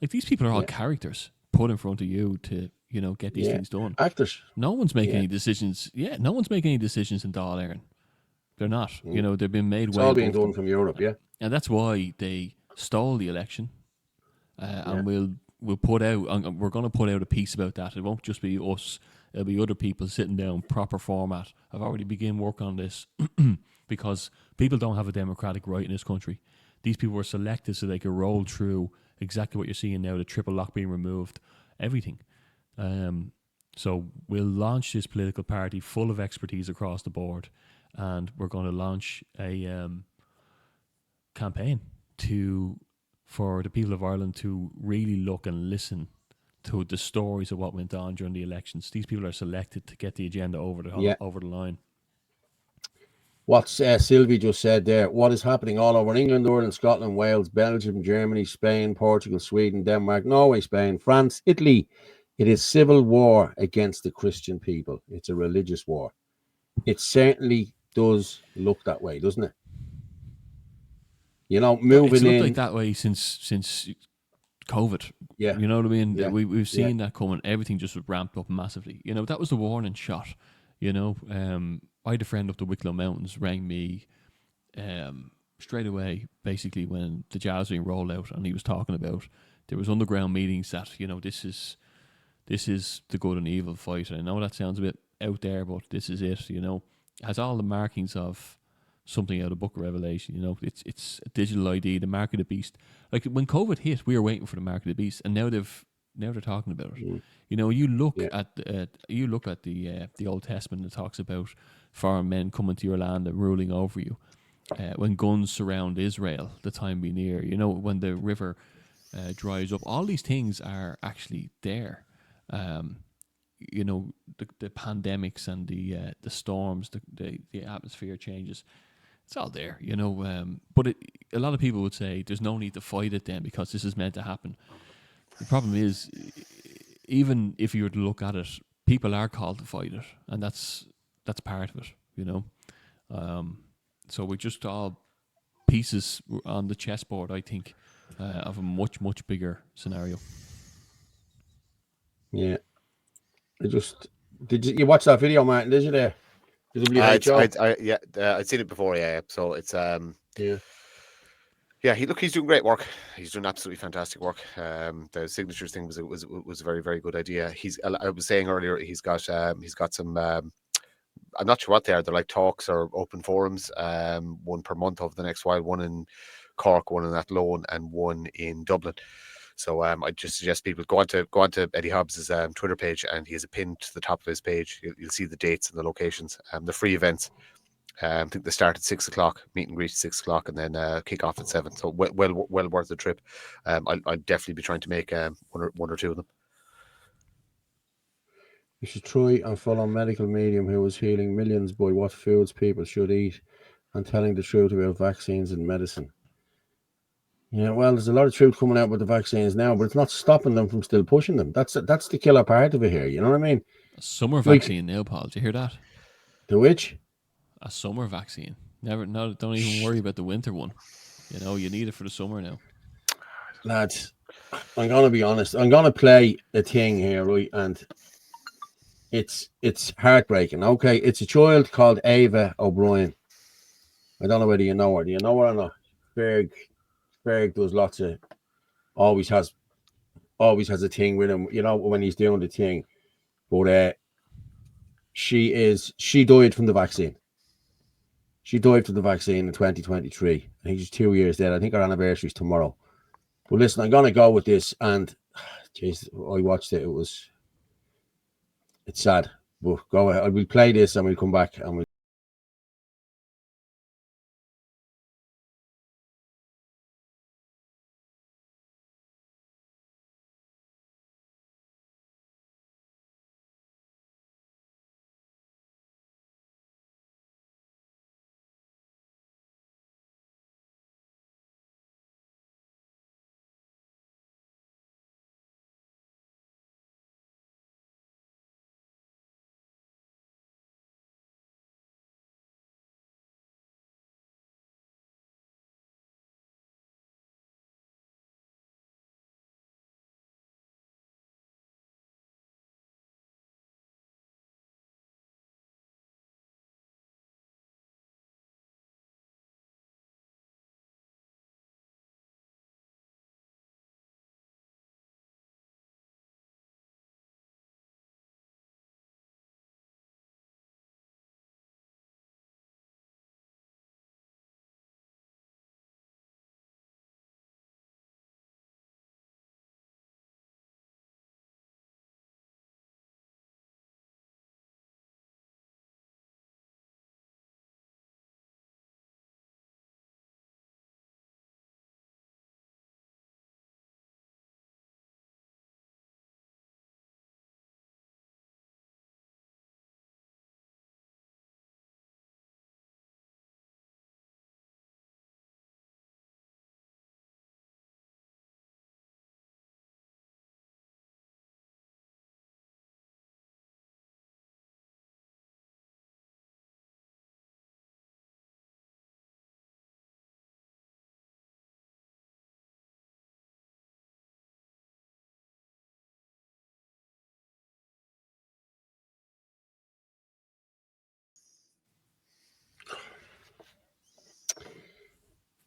Like, these people are all characters put in front of you to, get these things done. Actors. No one's making any decisions. Yeah, no one's making any decisions in Dáil Éireann. They're not. They've been made it's way all being done from Europe, And that's why they stole the election. And we'll put out, and we're going to put out a piece about that. It won't just be us. It'll be other people sitting down, proper format. I've already begun work on this because people don't have a democratic right in this country. These people were selected so they could roll through exactly what you're seeing now, the triple lock being removed, everything. So we'll launch this political party full of expertise across the board, and we're going to launch a campaign for the people of Ireland to really look and listen to the stories of what went on during the elections. These people are selected to get the agenda over the line. What Sylvie just said there, what is happening all over England, Ireland, Scotland, Wales, Belgium, Germany, Spain, Portugal, Sweden, Denmark, Norway, Spain, France, Italy. It is civil war against the Christian people. It's a religious war. It certainly does look that way, doesn't it? Moving it's looked in like that way since COVID. Yeah. You know what I mean? Yeah. We've seen that coming. Everything just ramped up massively. That was the warning shot. I had a friend up the Wicklow Mountains rang me straight away, basically, when the jazz being rolled out, and he was talking about there was underground meetings that, this is the good and evil fight. And I know that sounds a bit out there, but this is it, It has all the markings of something out of the Book of Revelation, It's a digital ID, the mark of the beast. Like, when COVID hit, we were waiting for the mark of the beast, and now they're talking about it. You look at the Old Testament that talks about foreign men coming to your land and ruling over you. When guns surround Israel, the time be near. When the river dries up, all these things are actually there. The pandemics and the storms, the atmosphere changes. It's all there, But a lot of people would say there's no need to fight it then because this is meant to happen. The problem is, even if you were to look at it, people are called to fight it, and that's part of it, So we're just all pieces on the chessboard, I think, of a much, much bigger scenario. Yeah. Did you watch that video, Martin? Did you there? I'd seen it before. Yeah, so it's he's doing great work. He's doing absolutely fantastic work. The signatures thing was a very, very good idea. I was saying earlier, he's got some. I'm not sure what they are. They're like talks or open forums. One per month over the next while. One in Cork, one in Athlone, and one in Dublin. So I just suggest people go on to Eddie Hobbs's Twitter page, and he has a pin to the top of his page. You'll see the dates and the locations. The free events. I think they start at 6 o'clock, meet and greet at 6 o'clock, and then kick off at 7. So well worth the trip. I'll definitely be trying to make one or two of them. You should try and follow medical medium who is healing millions by what foods people should eat and telling the truth about vaccines and medicine. Yeah, well, there's a lot of truth coming out with the vaccines now, but it's not stopping them from still pushing them. That's the killer part of it here. You know what I mean? A summer vaccine now, Paul. Did you hear that? The which? A summer vaccine. Don't even worry about the winter one. You know, you need it for the summer now. Lads, I'm gonna be honest. I'm gonna play a thing here, right? And it's heartbreaking. Okay, it's a child called Ava O'Brien. I don't know whether you know her. Do you know her or not? Berg does lots of always has a thing with him, you know, when he's doing the thing. But she died from the vaccine. She died from the vaccine in 2023. I think she's 2 years dead. I think her anniversary is tomorrow. But listen, I'm gonna go with this, and jeez, I watched it. It's sad. But go ahead. We'll play this and we'll come back and we'll.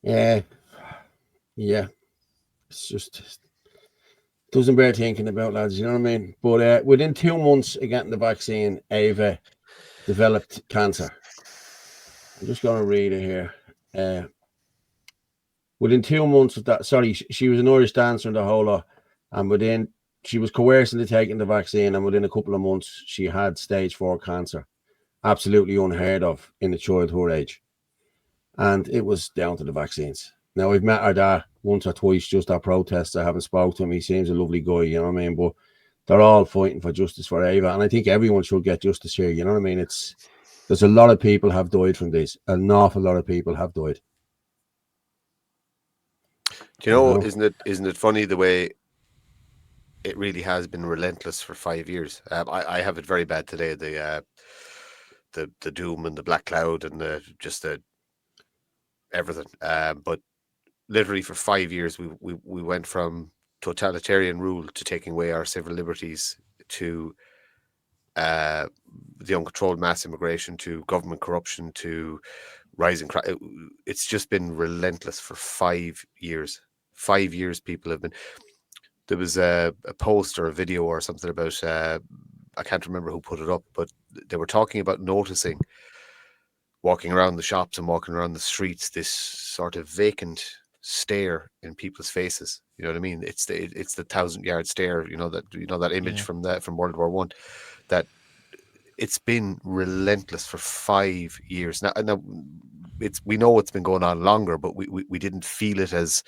Yeah. It's just doesn't bear thinking about, lads. You know what I mean? But within 2 months of getting the vaccine, Ava developed cancer. I'm just going to read it here. Within 2 months of that, sorry, she was an Irish dancer and the whole lot, and she was coerced into taking the vaccine, and within a couple of months, she had stage 4 cancer. Absolutely unheard of in a child her age. And it was down to the vaccines. Now, I've met her dad once or twice just at protests. I haven't spoken to him. He seems a lovely guy, you know what I mean? But they're all fighting for justice for Ava. And I think everyone should get justice here, you know what I mean? There's a lot of people have died from this. An awful lot of people have died. Do you know, isn't it funny the way it really has been relentless for 5 years? I have it very bad today. The doom and the black cloud and the everything. But literally for 5 years, we went from totalitarian rule to taking away our civil liberties to the uncontrolled mass immigration to government corruption to rising crime. It's just been relentless for 5 years. 5 years people have been. There was a post or a video or something about, I can't remember who put it up, but they were talking about noticing, walking around the shops and walking around the streets, this sort of vacant stare in people's faces. You know what I mean? It's the 1,000-yard stare. You know that image from World War I. That it's been relentless for 5 years now. We know it's been going on longer, but we didn't feel it as,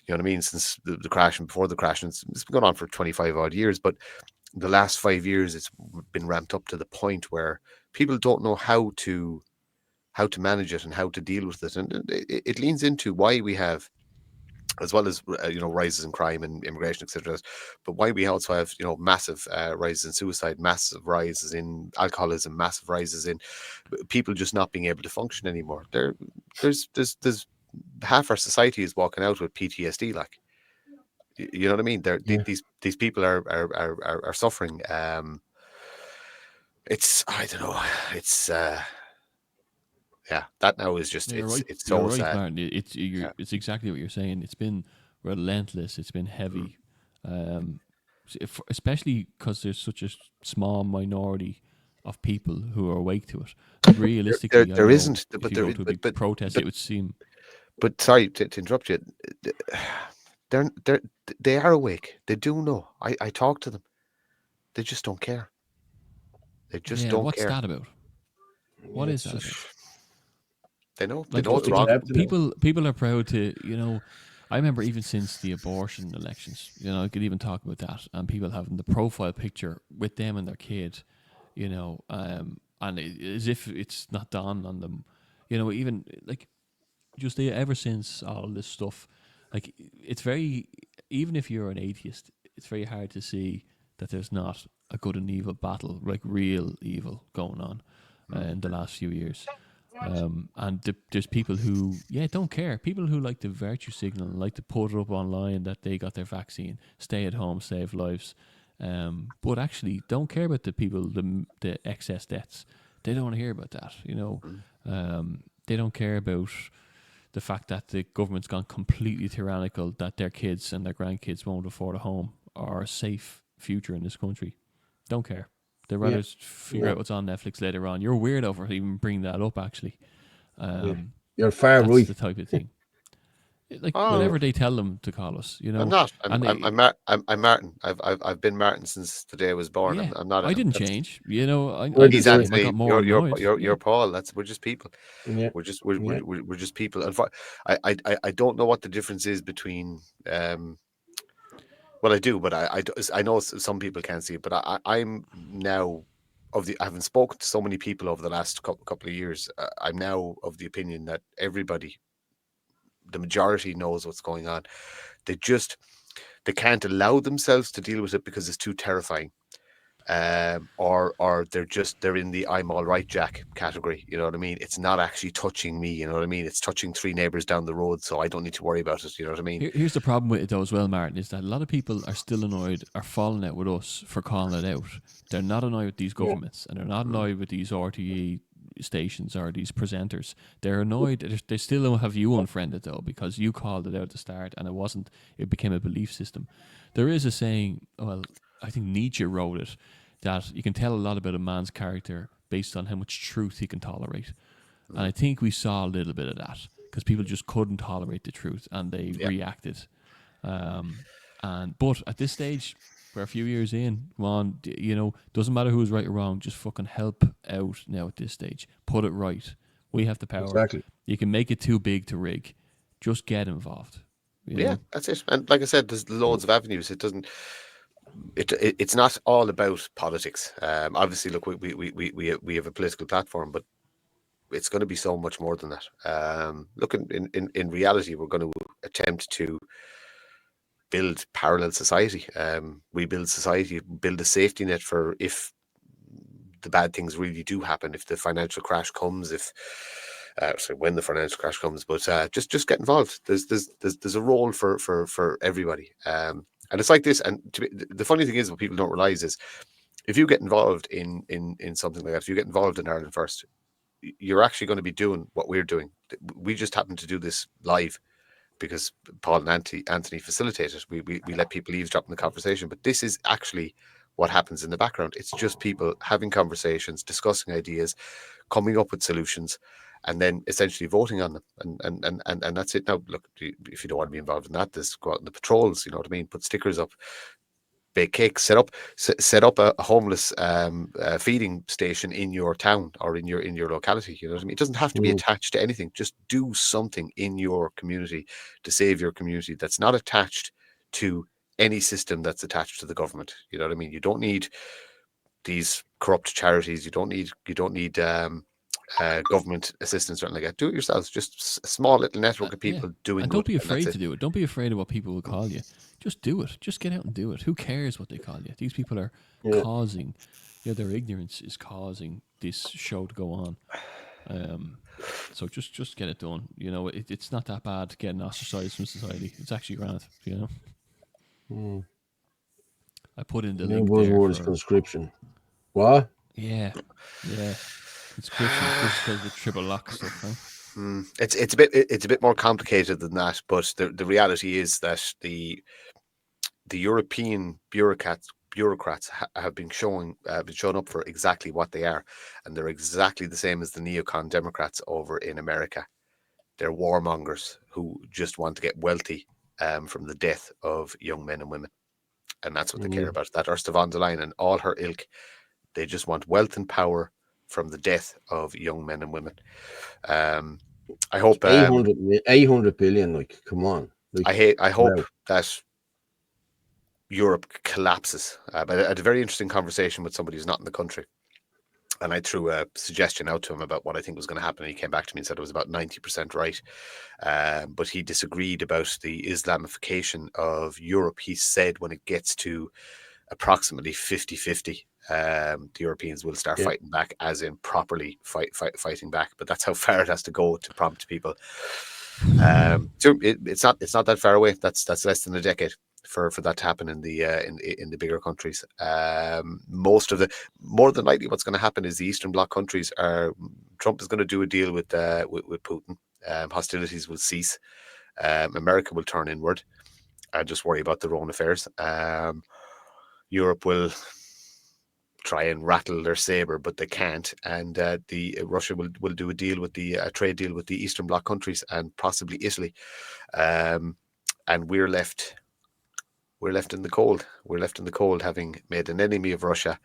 you know what I mean, since the crash and before the crash. And it's been going on for 25 odd years, but the last 5 years it's been ramped up to the point where people don't know how to manage it and how to deal with it. And it leans into why we have as well as rises in crime and immigration, etc. But why we also have massive rises in suicide, massive rises in alcoholism, massive rises in people just not being able to function anymore. There's half our society is walking out with PTSD, like, you know what I mean? These people are suffering. It's, I don't know, it's that now is just, You're right. it's You're so right, sad. Martin. It's exactly what you're saying. It's been relentless. It's been heavy, especially because there's such a small minority of people who are awake to it. Like, realistically, there I know isn't, if but you go to a big protest, it would seem. But sorry to interrupt you. They are awake. They do know. I talk to them. They just don't care. They just don't What's care. that about? What is that about? They know. They Like, know it's wrong. People are proud to, I remember even since the abortion elections, I could even talk about that, and people having the profile picture with them and their kid, and as if it's not dawned on them, even like just ever since all this stuff, like, it's very, even if you're an atheist, it's very hard to see that there's not a good and evil battle, like real evil going on in the last few years. And there's people who, don't care. People who like to virtue signal and like to put it up online that they got their vaccine, stay at home, save lives, but actually don't care about the people, the excess deaths. They don't want to hear about that, They don't care about the fact that the government's gone completely tyrannical, that their kids and their grandkids won't afford a home or a safe future in this country. Don't care. They'd rather figure out what's on Netflix later on. You're weird over even bringing that up, actually. You're far that's right. the type of thing. Like, whatever they tell them to call us, I'm not. I'm Martin. I've been Martin since the day I was born. Yeah, I'm not. I didn't change. He's Anthony. I got more You're Paul. We're just people. Yeah. We're just people. And I don't know what the difference is between. Well, I do, but I know some people can't see it. But I'm now I haven't spoken to so many people over the last couple of years. I'm now of the opinion that everybody, the majority, knows what's going on. They can't allow themselves to deal with it because it's too terrifying. Or they're in the I'm all right, Jack category. You know what I mean? It's not actually touching me. You know what I mean? It's touching 3 neighbors down the road, so I don't need to worry about it. You know what I mean? Here's the problem with it though as well, Martin, is that a lot of people are still annoyed, are falling out with us for calling it out. They're not annoyed with these governments, and they're not annoyed with these RTE stations or these presenters. They're annoyed. They still don't have you unfriended though, because you called it out at the start, and it became a belief system. There is a saying, well, I think Nietzsche wrote it, that you can tell a lot about a man's character based on how much truth he can tolerate. And I think we saw a little bit of that, because people just couldn't tolerate the truth and they reacted. But at this stage, we're a few years in, doesn't matter who's right or wrong, just fucking help out now at this stage. Put it right. We have the power. Exactly. You can make it too big to rig. Just get involved. Yeah, that's it. And like I said, there's loads of avenues. It's not all about politics. Obviously, look, we have a political platform, but it's going to be so much more than that. Look, in reality, we're going to attempt to build parallel society. We build society, build a safety net for if the bad things really do happen, if the financial crash comes, when the financial crash comes. But just get involved. There's a role for everybody. And it's like this. And the funny thing is, what people don't realize is, if you get involved in something like that, if you get involved in Ireland First, you're actually going to be doing what we're doing. We just happen to do this live because Paul and Anthony facilitate it. We let people eavesdrop in the conversation, but this is actually what happens in the background. It's just people having conversations, discussing ideas, coming up with solutions, and then essentially voting on them. And that's it. Now, look, if you don't want to be involved in that, just go out in the patrols, you know what I mean? Put stickers up, bake cakes, set up a homeless feeding station in your town or in your locality. You know what I mean? It doesn't have to be attached to anything. Just do something in your community to save your community that's not attached to any system that's attached to the government. You know what I mean? You don't need these corrupt charities. You don't need government assistance or anything like that. Do it yourselves. Just a small little network of people doing and good. Don't be afraid to do it. Don't be afraid of what people will call you. Just do it. Just get out and do it. Who cares what they call you? These people are causing, their ignorance is causing this show to go on. So just get it done. It's not that bad getting ostracized from society. It's actually grand, I put in the New link buzzword is there. conscription. What? Yeah. Conscription, just because of the triple lock stuff, huh? It's a bit more complicated than that, but the reality is that the European bureaucrats have been shown up for exactly what they are, and they're exactly the same as the neocon Democrats over in America. They're warmongers who just want to get wealthy from the death of young men and women, and that's what they care about. That Ursula von der Leyen and all her ilk, they just want wealth and power from the death of young men and women. I hope 800 billion. Like, come on. Like, I hope that Europe collapses. But I had a very interesting conversation with somebody who's not in the country, and I threw a suggestion out to him about what I think was going to happen. And he came back to me and said it was about 90% right, but he disagreed about the Islamification of Europe. He said when it gets to approximately 50-50, the Europeans will start fighting back, as in properly fighting back. But that's how far it has to go to prompt people. So it's not that far away. That's less than a decade for that to happen in the bigger countries. More than likely, what's going to happen is the Eastern Bloc countries Trump is going to do a deal with Putin. Hostilities will cease. America will turn inward and just worry about their own affairs. Europe will try and rattle their saber, but they can't. And Russia will do a deal with a trade deal with the Eastern Bloc countries and possibly Italy. And we're left in the cold. We're left in the cold, having made an enemy of Russia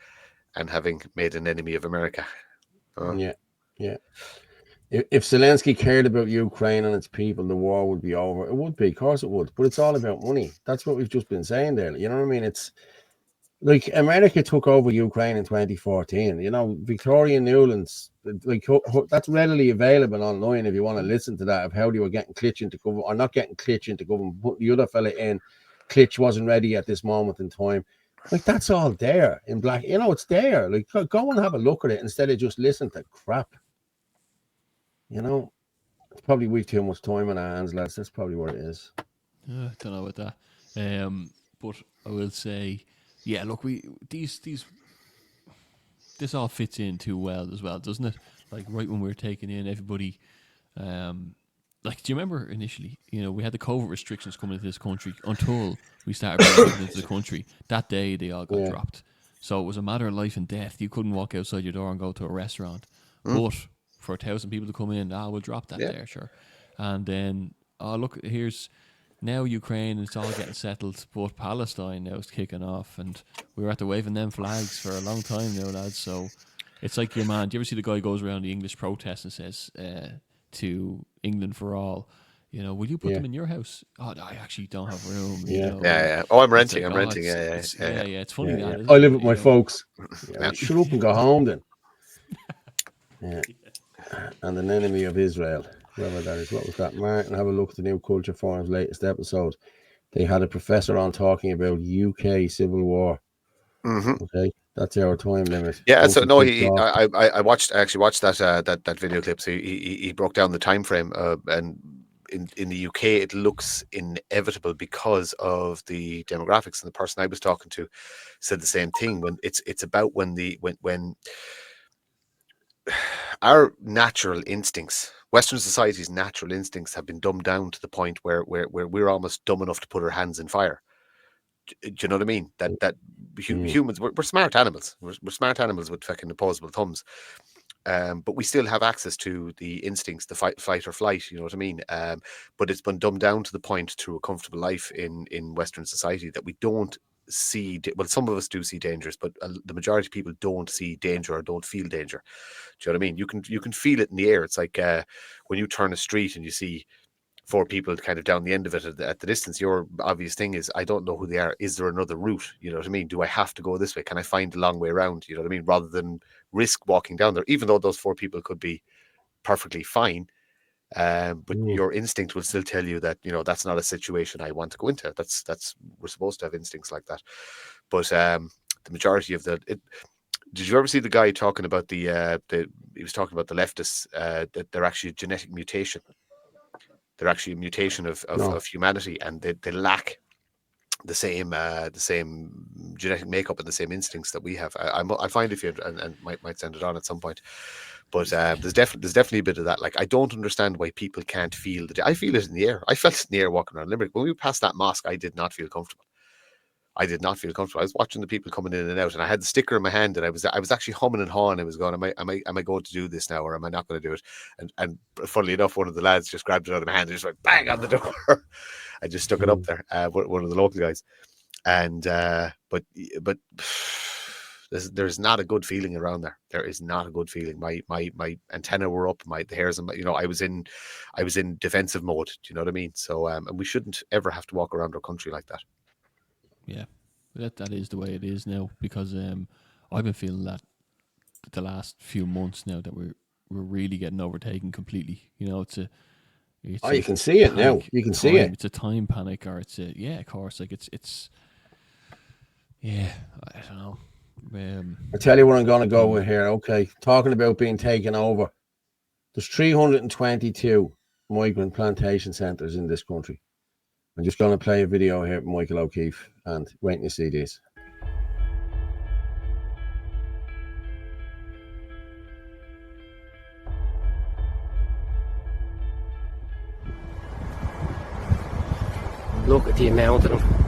and having made an enemy of America. Yeah. If Zelensky cared about Ukraine and its people, the war would be over. It would be, of course it would. But it's all about money. That's what we've just been saying there. You know what I mean? It's like America took over Ukraine in 2014. Victoria Newland's, like, that's readily available online if you want to listen to that, of how they were getting Klitsch into government, or not getting Klitsch into government, put the other fella in. Klitsch wasn't ready at this moment in time. Like, that's all there in black. It's there. Like, go and have a look at it instead of just listen to crap. It's probably we've too much time on our hands, lads. That's probably what it is. I don't know about that. But I will say, look, this all fits in too well as well, doesn't it? Like, right when we were taking in everybody, like, do you remember initially, we had the COVID restrictions coming into this country until we started bringing into the country. That day, they all got dropped. So it was a matter of life and death. You couldn't walk outside your door and go to a restaurant. But for 1,000 people to come in, we'll drop that there, sure. And then, look, here's now Ukraine, it's all getting settled, but Palestine now is kicking off, and we were at the waving them flags for a long time now, lads. So it's like your man. Do you ever see the guy goes around the English protest and says to England for all, will you put them in your house? Oh, I actually don't have room. Yeah. Oh, I'm renting. Like, I'm renting. It's funny that. I live with my folks. Shut up and go home then. Yeah. And an enemy of Israel, whoever that is. What was that, Martin? Have a look at the New Culture Forum's latest episode. They had a professor on talking about UK civil war. Okay, that's our time limit. Yeah, so no, I actually watched that video clip. So he broke down the time frame, and in the UK it looks inevitable because of the demographics. And the person I was talking to said the same thing. When it's about when our natural instincts, Western society's natural instincts, have been dumbed down to the point where we're almost dumb enough to put our hands in fire. Do you know what I mean? That humans, we're smart animals. We're smart animals with fucking opposable thumbs. But we still have access to the instincts, the fight or flight. You know what I mean? But it's been dumbed down to the point through a comfortable life in Western society that we don't see. Well, some of us do see dangers, but the majority of people don't see danger or don't feel danger. Do you know what I mean? You can feel it in the air. It's like when you turn a street and you see 4 people kind of down the end of it at the distance. Your obvious thing is, I don't know who they are. Is there another route? You know what I mean? Do I have to go this way? Can I find a long way around? You know what I mean? Rather than risk walking down there, even though those 4 people could be perfectly fine. But your instinct will still tell you that, you know, that's not a situation I want to go into. We're supposed to have instincts like that. But the majority of did you ever see the guy talking about he was talking about the leftists, that they're actually a genetic mutation. They're actually a mutation of humanity, and they lack the same genetic makeup and the same instincts that we have. I find if you and might send it on at some point. But there's definitely a bit of that. Like, I don't understand why people can't feel I feel it in the air. I felt it in the air walking around Limerick. When we passed that mosque, I did not feel comfortable. I was watching the people coming in and out, and I had the sticker in my hand, and I was actually humming and hawing. I was going, am I going to do this now, or am I not going to do it? And funnily enough, one of the lads just grabbed it out of my hand and just went bang on the door. I just stuck it up there. One of the local guys, and but there's not a good feeling around there. There is not a good feeling. My antenna were up. The hairs, and I was in defensive mode. Do you know what I mean? So and we shouldn't ever have to walk around our country like that. Yeah, that is the way it is now, because I've been feeling that the last few months now, that we're really getting overtaken completely. You know, you can see it now. You can see it. It's a time panic, or it's of course, like it's I don't know. I tell you what I'm going to go with here. Okay, talking about being taken over. There's 322 migrant plantation centres in this country. I'm just going to play a video here from Michael O'Keefe, and waiting to see this. Look at the amount of them.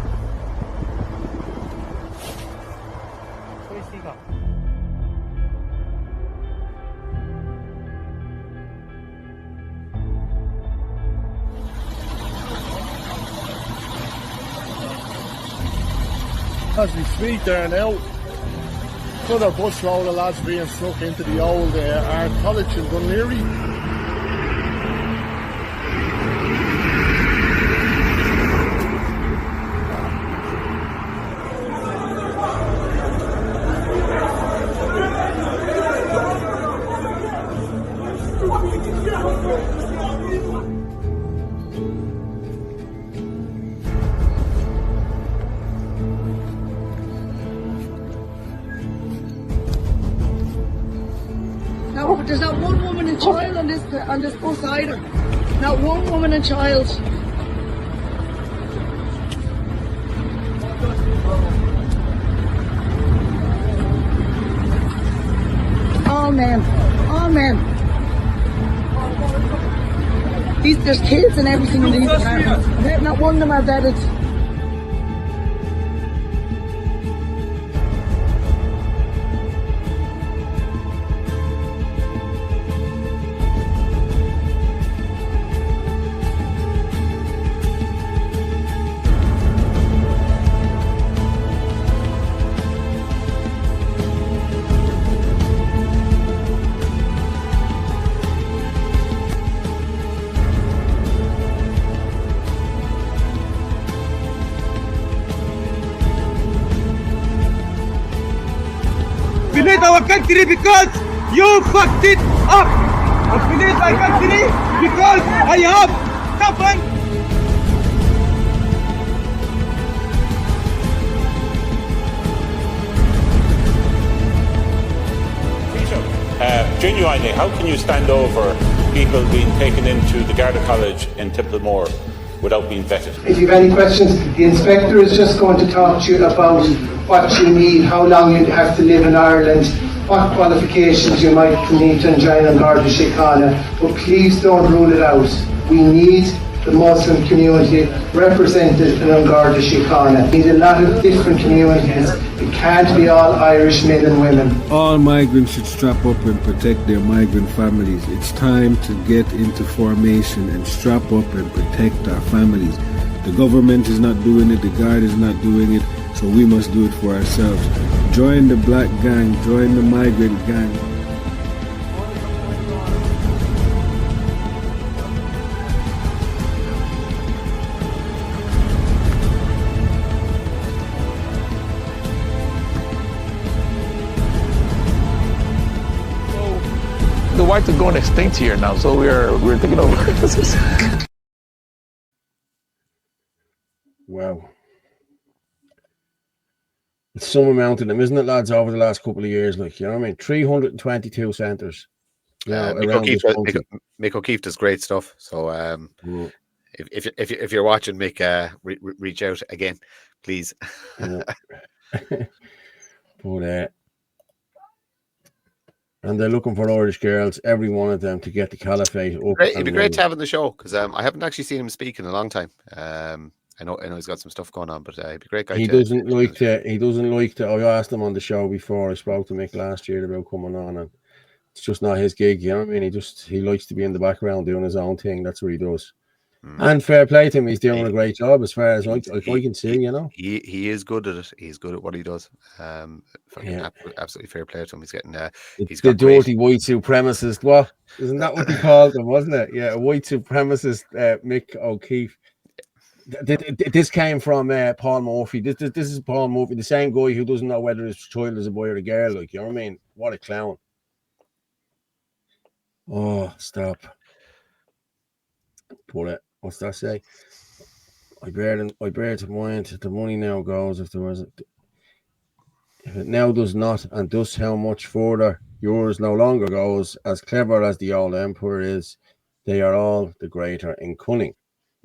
As we speak there now, another bus load of lads being stuck into the old art college in Dunleary. There's not one woman and child on this bus either. Not one woman and child. All men. All men. There's kids and everything in these apartments. Not one of them are bedded. We need our country because you fucked it up. And we need our country because I have suffered. Genuinely, how can you stand over people being taken into the Garda College in Templemore without being vetted? If you have any questions, the inspector is just going to talk to you about what you need, how long you have to live in Ireland, what qualifications you might need to join on Garda Síochána, but please don't rule it out. We need the Muslim community represented in Garda Síochána. We need a lot of different communities. It can't be all Irish men and women. All migrants should strap up and protect their migrant families. It's time to get into formation and strap up and protect our families. The government is not doing it, the Guard is not doing it, so we must do it for ourselves. Join the black gang, join the migrant gang. parts are going extinct here now, so we're thinking of. Wow. It's some amount of them, isn't it, lads, over the last couple of years? Like, you know what I mean? 322 centres, you know, around this country. Mick O'Keefe does great stuff. So if you're watching, Mick, reach out again, please. But and they're looking for Irish girls, every one of them, to get the caliphate up. It'd be great to have on the show, because I haven't actually seen him speak in a long time. I know he's got some stuff going on, but he'd be a great guy. He doesn't like to. I asked him on the show before. I spoke to Mick last year about coming on, and it's just not his gig. You know what I mean? He likes to be in the background doing his own thing. That's what he does. And fair play to him. He's doing a great job, as far as I can see. You know, he is good at it. He's good at what he does. Absolutely fair play to him. He's getting he's the dirty white supremacist. What isn't that what they called him? Wasn't it? Yeah, a white supremacist, Mick O'Keefe. This came from Paul Murphy. This is Paul Murphy, the same guy who doesn't know whether his child is a boy or a girl. Like, you know what I mean? What a clown! Oh, stop! But what's that say? I bear to mind the money now goes if it now does not, and thus how much further yours no longer goes. As clever as the old emperor is, they are all the greater in cunning.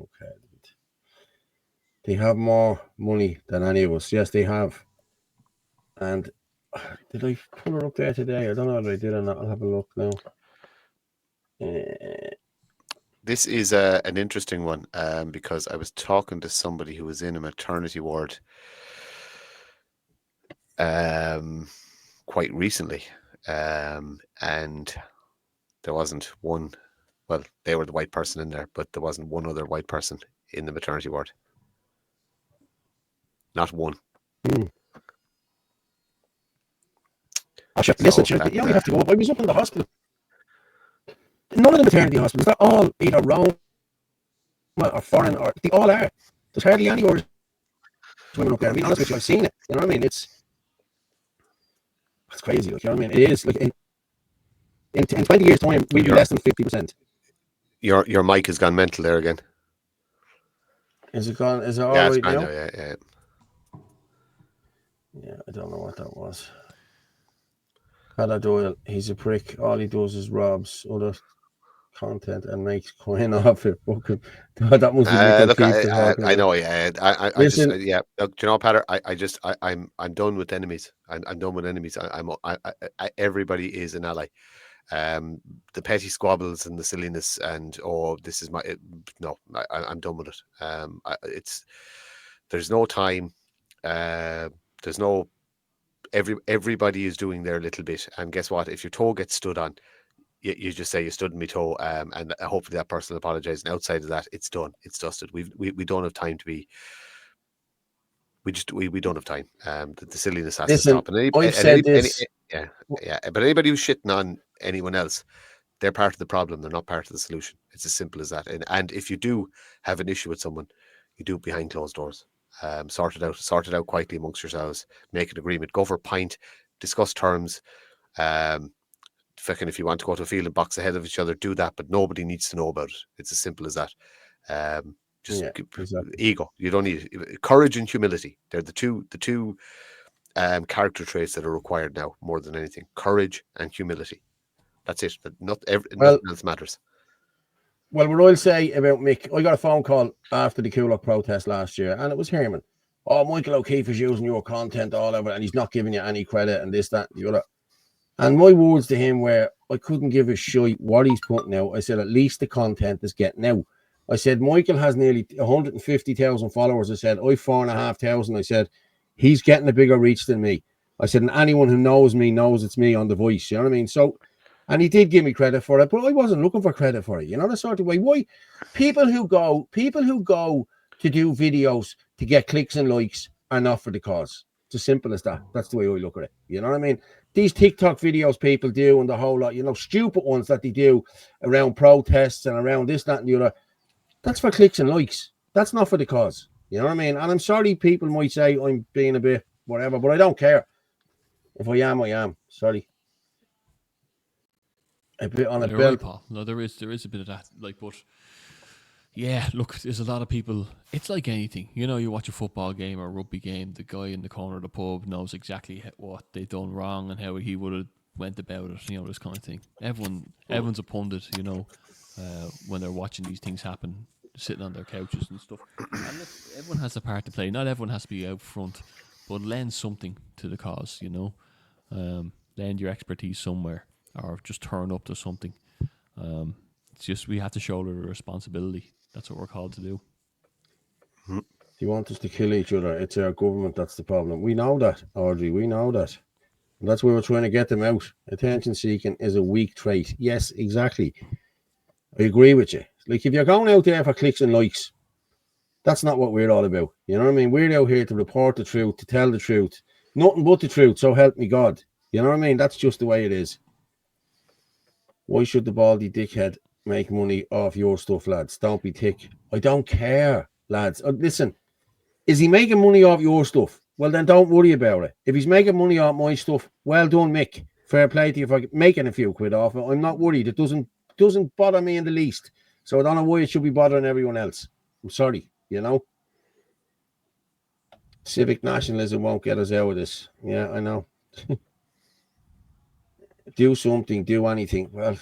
Okay. They have more money than any of us. Yes, they have. And did I pull her up there today? I don't know if I did or not. I'll have a look now. This is an interesting one because I was talking to somebody who was in a maternity ward quite recently, and there wasn't one. Well, they were the white person in there, but there wasn't one other white person in the maternity ward. Not one. Listen, you only have to go up. I was up in the hospital. None of the maternity hospitals, they're all either Rome or foreign, or they all are. There's hardly any Irish women up there. I mean, honestly, I've seen it. You know what I mean? It's crazy. Like, you know what I mean? It is. Like in 20 years' time, we'll be less than 50%. Your mic has gone mental there again. Is it gone? Is it all right now? Yeah, I don't know what that was. Hannah Doyle, he's a prick. All he does is robs other content and makes coin off it. That must be look, I know. I listen. Just, look, do you know, Patter? I'm done with enemies. I'm done with enemies. Everybody is an ally. The petty squabbles and the silliness and this is my no. I'm done with it. There's no time. There's no. Everybody is doing their little bit, and guess what? If your toe gets stood on, you just say you stood on my toe, and hopefully that person will apologise. And outside of that, it's done. It's dusted. We don't have time to be. We don't have time. The silliness has to stop. And but anybody who's shitting on anyone else, they're part of the problem. They're not part of the solution. It's as simple as that. And if you do have an issue with someone, you do it behind closed doors. Sort it out quietly amongst yourselves, make an agreement, go for a pint, discuss terms. If you want to go to a field and box ahead of each other, do that, but nobody needs to know about it. It's as simple as that. Exactly. Ego. You don't need courage and humility. They're the two character traits that are required now more than anything. Courage and humility. That's it. Nothing else matters. Well, what I'll say about Mick, I got a phone call after the Coolock protest last year, and it was Herman. Oh, Michael O'Keefe is using your content all over, and he's not giving you any credit, and this, that, and the other. And my words to him were, I couldn't give a shit what he's putting out. I said, at least the content is getting out. I said, Michael has nearly 150,000 followers. I said, I've 4,500. I said, he's getting a bigger reach than me. I said, and anyone who knows me knows it's me on The Voice. You know what I mean? So, and he did give me credit for it, but I wasn't looking for credit for it. You know, the sort of way. Why people who go to do videos to get clicks and likes are not for the cause. It's as simple as that. That's the way I look at it. You know what I mean? These TikTok videos people do and the whole lot, you know, stupid ones that they do around protests and around this, that, and the other. That's for clicks and likes. That's not for the cause. You know what I mean? And I'm sorry people might say I'm being a bit whatever, but I don't care. If I am, I am. Sorry. a bit on a You're belt. right, Paul. No, there is a bit of that. Like, but yeah, look, there's a lot of people. It's like anything, you know. You watch a football game or a rugby game. The guy in the corner of the pub knows exactly what they've done wrong and how he would have went about it. You know, this kind of thing. Everyone's a pundit, you know, when they're watching these things happen, sitting on their couches and stuff. And look, everyone has a part to play. Not everyone has to be out front, but lend something to the cause. You know, lend your expertise somewhere, or just turn up to something. It's just we have to shoulder the responsibility. That's what we're called to do. They want us to kill each other. It's our government that's the problem. We know that, Audrey. We know that. And that's why we're trying to get them out. Attention seeking is a weak trait. Yes, exactly. I agree with you. Like, if you're going out there for clicks and likes, that's not what we're all about. You know what I mean? We're out here to report the truth, to tell the truth. Nothing but the truth, so help me God. You know what I mean? That's just the way it is. Why should the baldy dickhead make money off your stuff, lads? Don't be thick. I don't care, lads. Listen, is he making money off your stuff? Well, then don't worry about it. If he's making money off my stuff, well done, Mick. Fair play to you for making a few quid off it. I'm not worried. It doesn't bother me in the least. So I don't know why it should be bothering everyone else. I'm sorry, you know. Civic nationalism won't get us out of this. Yeah, I know. Do something, do anything. Well,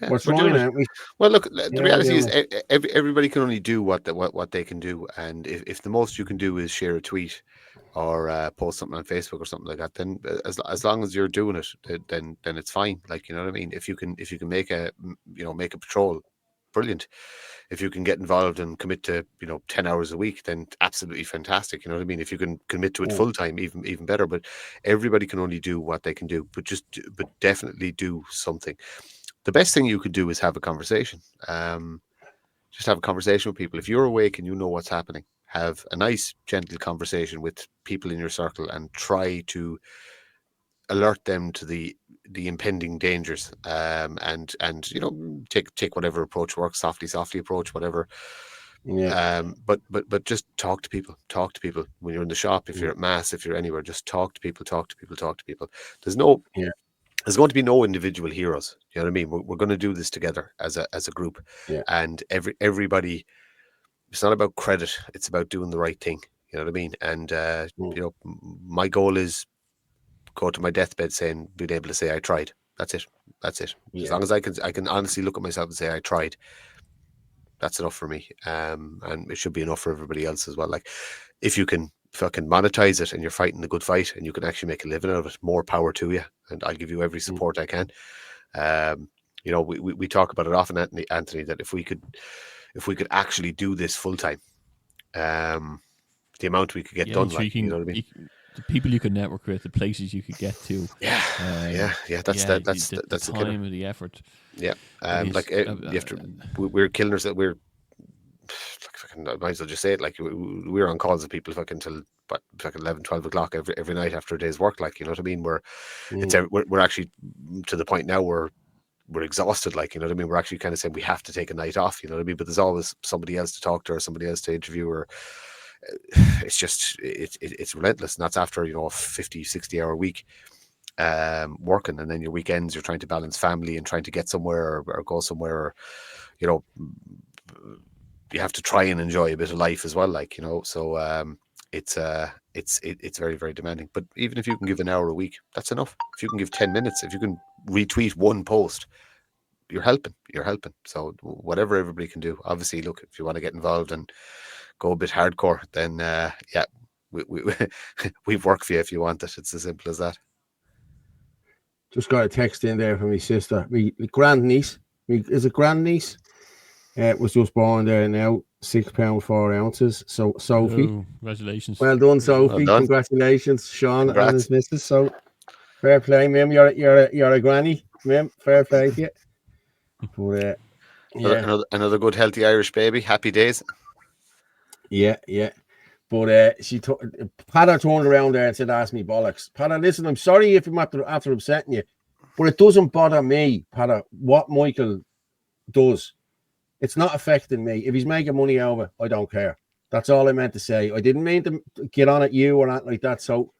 we're trying, aren't we? Well, look, the reality is everybody can only do what they can do, and if the most you can do is share a tweet or post something on Facebook or something like that, then as long as you're doing it, then it's fine. Like, you know what I mean? If you can make a patrol, brilliant. If you can get involved and commit to 10 hours a week, then absolutely fantastic. You know what I mean? If you can commit to it full time, even better. But everybody can only do what they can do. But definitely do something. The best thing you could do is have a conversation. Just have a conversation with people. If you're awake and you know what's happening, have a nice, gentle conversation with people in your circle and try to alert them to the impending dangers, and take whatever approach works, softly approach, whatever. But just talk to people when you're in the shop, if you're at mass, if you're anywhere, just talk to people. There's going to be no individual heroes. You know what I mean? We're going to do this together as a group, and everybody. It's not about credit; it's about doing the right thing. You know what I mean? And my goal is go to my deathbed being able to say I tried. That's it. As long as I can honestly look at myself and say I tried. That's enough for me. And it should be enough for everybody else as well. Like, if you can fucking monetize it and you're fighting the good fight and you can actually make a living out of it, more power to you. And I'll give you every support I can. We talk about it often, Anthony, that if we could actually do this full time, the amount we could get done, like, you know what I mean? The people you could network with, the places you could get to. That's the time and the effort. Yeah, you have to. We're killing ourselves. We're like, I might as well just say it. Like, we're on calls with people fucking till 11, 12 o'clock every night after a day's work. Like, you know what I mean? We're actually to the point now where we're exhausted. Like, you know what I mean? We're actually kind of saying we have to take a night off. You know what I mean? But there's always somebody else to talk to or somebody else to interview, or it's just it's relentless. And that's after a 50, 60 hour week working, and then your weekends you're trying to balance family and trying to get somewhere or go somewhere, or you have to try and enjoy a bit of life as well, like, so it's very, very demanding. But even if you can give an hour a week, that's enough. If you can give 10 minutes, if you can retweet one post, you're helping. So whatever everybody can do. Obviously, look, if you want to get involved and go a bit hardcore, then we've worked for you if you want it. It's as simple as that. Just got a text in there from my sister, my grandniece. Is it grandniece? Was just born there now, £6 4 ounces. So Sophie, congratulations! Well done, Sophie. Well done. Congratulations, Sean. Congrats. And his missus. So fair play, ma'am. You're a granny, ma'am. Fair play to you. But another good healthy Irish baby. Happy days. Yeah. But Padder turned around there and said, "Ask me bollocks." Padder, listen, I'm sorry if I'm after upsetting you, but it doesn't bother me, Padder, what Michael does. It's not affecting me. If he's making money out of it, I don't care. That's all I meant to say. I didn't mean to get on at you or anything like that. So,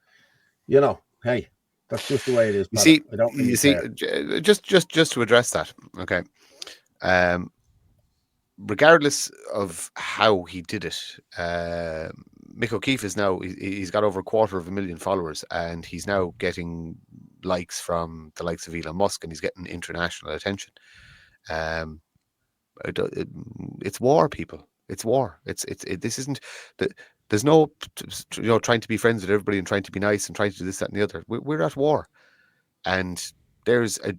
hey, That's just the way it is. You see, I don't really care. just to address that, okay. Regardless of how he did it, Mick O'Keefe is now, he's got over 250,000 followers, and he's now getting likes from the likes of Elon Musk, and he's getting international attention. It's war, people. It's war. This isn't that. There's no, trying to be friends with everybody and trying to be nice and trying to do this, that, and the other. We're at war, and there's a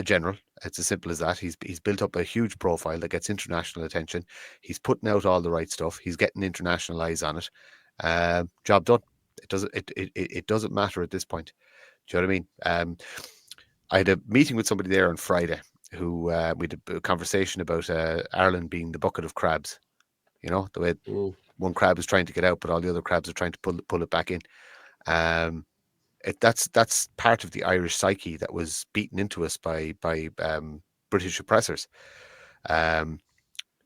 general. It's as simple as that. He's built up a huge profile that gets international attention. He's putting out all the right stuff. He's getting international eyes on it. Job done. It doesn't matter at this point. Do you know what I mean? I had a meeting with somebody there on Friday who we had a conversation about Ireland being the bucket of crabs. The way one crab is trying to get out, but all the other crabs are trying to pull it back in. That's part of the Irish psyche that was beaten into us by British oppressors.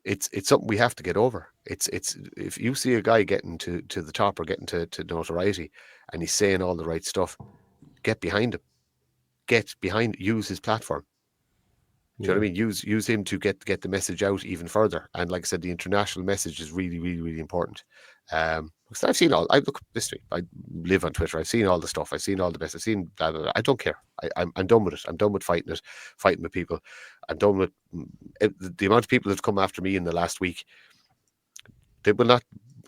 It's something we have to get over. It's if you see a guy getting to the top or getting to notoriety, and he's saying all the right stuff, get behind him. Use his platform. Do you know what I mean? Use him to get the message out even further. And like I said, the international message is really, really, really important. Because I've seen I live on Twitter. I've seen all the stuff. I've seen all the best. I've seen blah, blah, blah. I don't care. I'm done with it. I'm done with fighting with people. I'm done with the amount of people that have come after me in the last week. They will not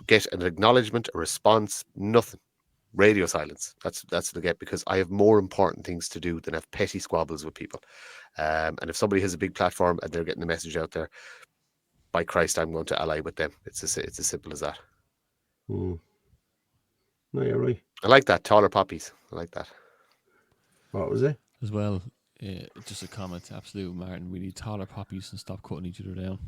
get an acknowledgement, a response, nothing. Radio silence. That's what they get, because I have more important things to do than have petty squabbles with people. And if somebody has a big platform and they're getting the message out there, by Christ, I'm going to ally with them. It's as simple as that. No, you're right. I like that. Taller poppies. I like that. What was it? As well, just a comment. Absolute, Martin. We need taller poppies and stop cutting each other down.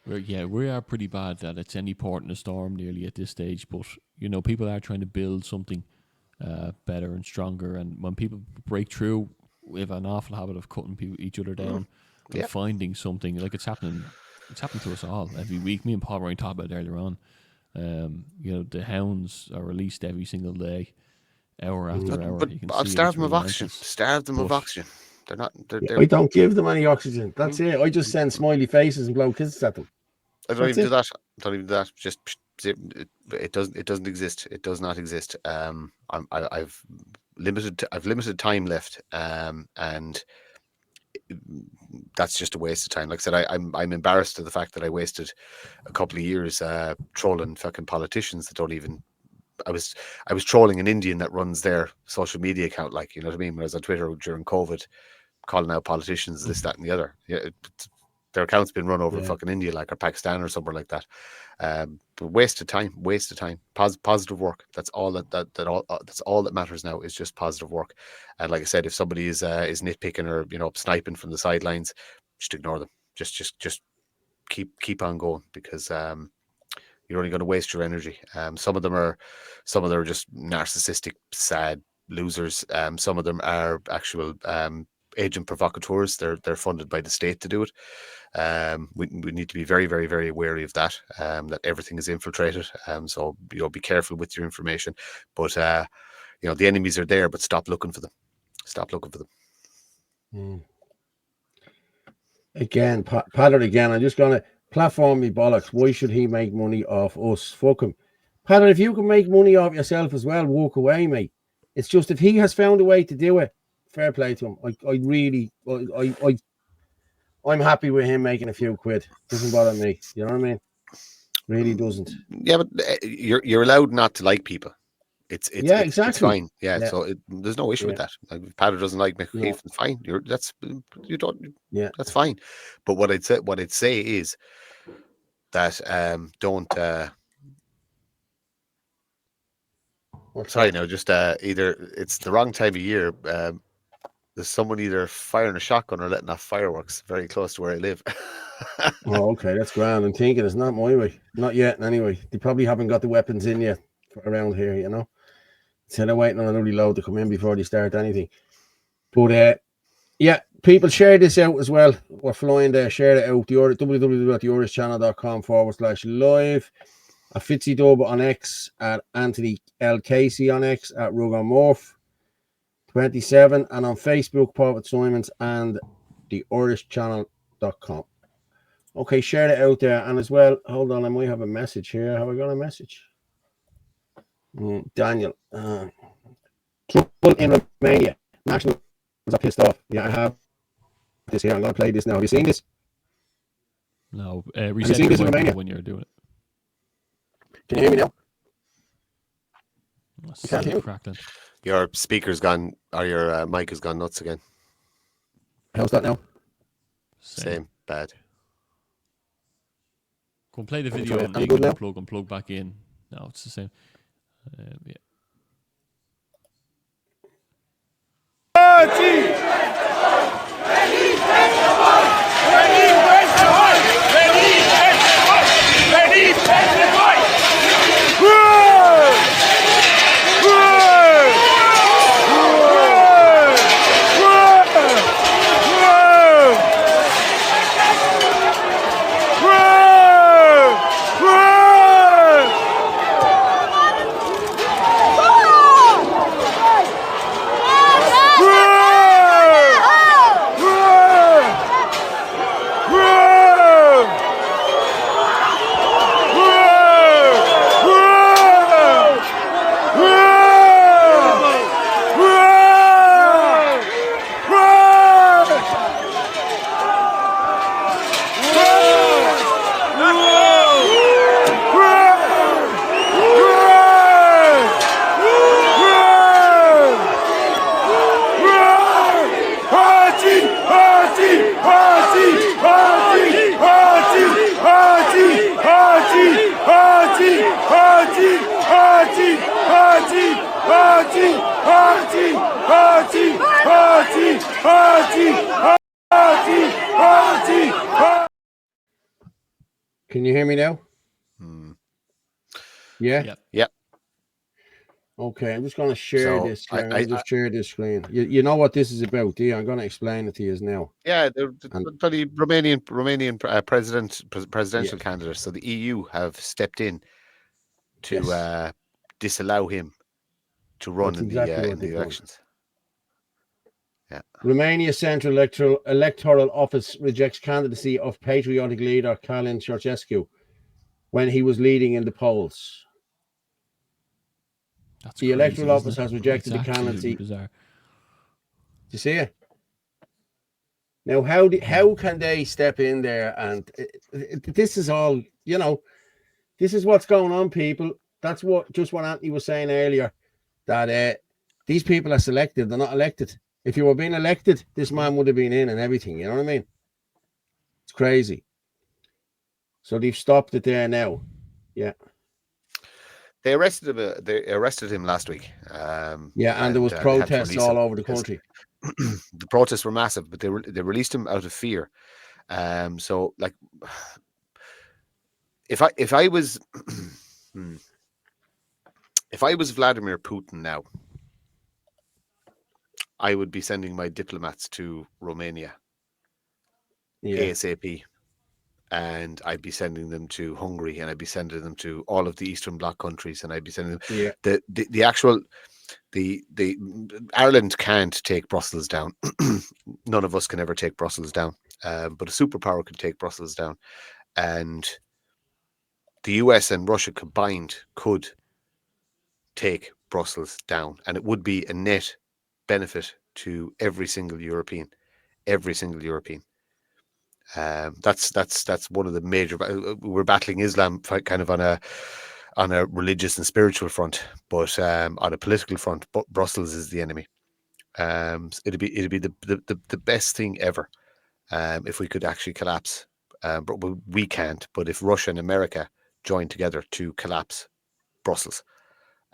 We are pretty bad that it's any port in a storm nearly at this stage, but people are trying to build something better and stronger, and when people break through, we have an awful habit of cutting each other down and finding something. Like it's happening to us all every week. Me and Paul were talking about it earlier on. The hounds are released every single day, hour after hour. But I've starved them of oxygen. Starved them of oxygen. They're not. I don't give them any oxygen. That's it. I just send smiley faces and blow kisses at them. I don't even do that. Just it doesn't exist. It does not exist. I've limited time left, and that's just a waste of time. Like I said, I'm embarrassed of the fact that I wasted a couple of years trolling fucking politicians that don't even. I was trolling an Indian that runs their social media account, like, you know what I mean, when I was on Twitter during COVID, calling out politicians, this, that, and the other. Yeah, their account's been run over in fucking India, like, or Pakistan or somewhere like that. But waste of time. Positive work. That's all that's all that matters now, is just positive work. And like I said, if somebody is nitpicking or sniping from the sidelines, just ignore them. Just keep on going, because you're only going to waste your energy. Some of them are just narcissistic, sad losers. Some of them are actual agent provocateurs. They're funded by the state to do it. We need to be very, very, very wary of that. That everything is infiltrated. So be careful with your information. But the enemies are there, but stop looking for them. Again, Patter again. I'm just gonna platform me bollocks. Why should he make money off us? Fuck him. Patter, if you can make money off yourself as well, walk away, mate. It's just, if he has found a way to do it, fair play to him. I'm happy with him making a few quid. Doesn't bother me. You know what I mean? Really doesn't. Yeah, but you're allowed not to like people. Exactly. It's fine. Yeah. So there's no issue with that. Like, if Patter doesn't like Mick O'Keefe, it's fine. That's fine. But what I'd say is that don't. Either it's the wrong time of year. There's someone either firing a shotgun or letting off fireworks very close to where I live. Oh, okay, that's grand. I'm thinking it's not my way. Not yet, anyway. They probably haven't got the weapons in yet around here, you know. So they're waiting on an early load to come in before they start anything. But people share this out as well. We're flying there. Share it out. www.theirishchannel.com/live. at Fitzy Dub on X, at Anthony L. Casey on X, at Ruger Morph 27, and on Facebook, Paul Fitzsimons and the irishchannel.com. Okay, share it out there. And as well, hold on, I might have a message here. Have I got a message? Daniel. Trouble in Romania. Nationals are pissed off. Yeah, I have this here. I'm going to play this now. Have you seen this? No. Reset your mic when you're doing it. Can you hear me now? You can't hear me. Your speaker's gone, or your mic has gone nuts again. How's that now? Same. Bad. Go and play the video and you can unplug and plug back in. No, it's the same. Yeah. Can you hear me now? Yeah? Yep. Okay, I'm just going to share this. I just share this screen. You know what this is about, do you? I'm going to explain it to you now. Yeah, the Romanian presidential candidate. So the EU have stepped in to disallow him to run in the elections. Yeah. Romania Central Electoral Office rejects candidacy of patriotic leader Călin Ceaușescu when he was leading in the polls. That's the crazy, Electoral Office it? has rejected It's the candidacy. bizarre. Do you see it? Now, how can they step in there? And this is all, this is what's going on, people. That's what Anthony was saying earlier, that these people are selected. They're not elected. If you were being elected, this man would have been in and everything. You know what I mean? It's crazy. So they've stopped it there now. Yeah. They arrested him last week. And there was protests all over the country. The protests were massive, but they released him out of fear. So like, if I was Vladimir Putin now, I would be sending my diplomats to Romania ASAP. And I'd be sending them to Hungary, and I'd be sending them to all of the Eastern Bloc countries, and I'd be sending them the Ireland can't take Brussels down. None of us can ever take Brussels down, but a superpower can take Brussels down, and the US and Russia combined could take Brussels down, and it would be a net benefit to every single European. That's one of the major. We're battling Islam kind of on a religious and spiritual front, but on a political front, Brussels is the enemy. It'd be the best thing ever if we could actually collapse. But we can't. But if Russia and America join together to collapse Brussels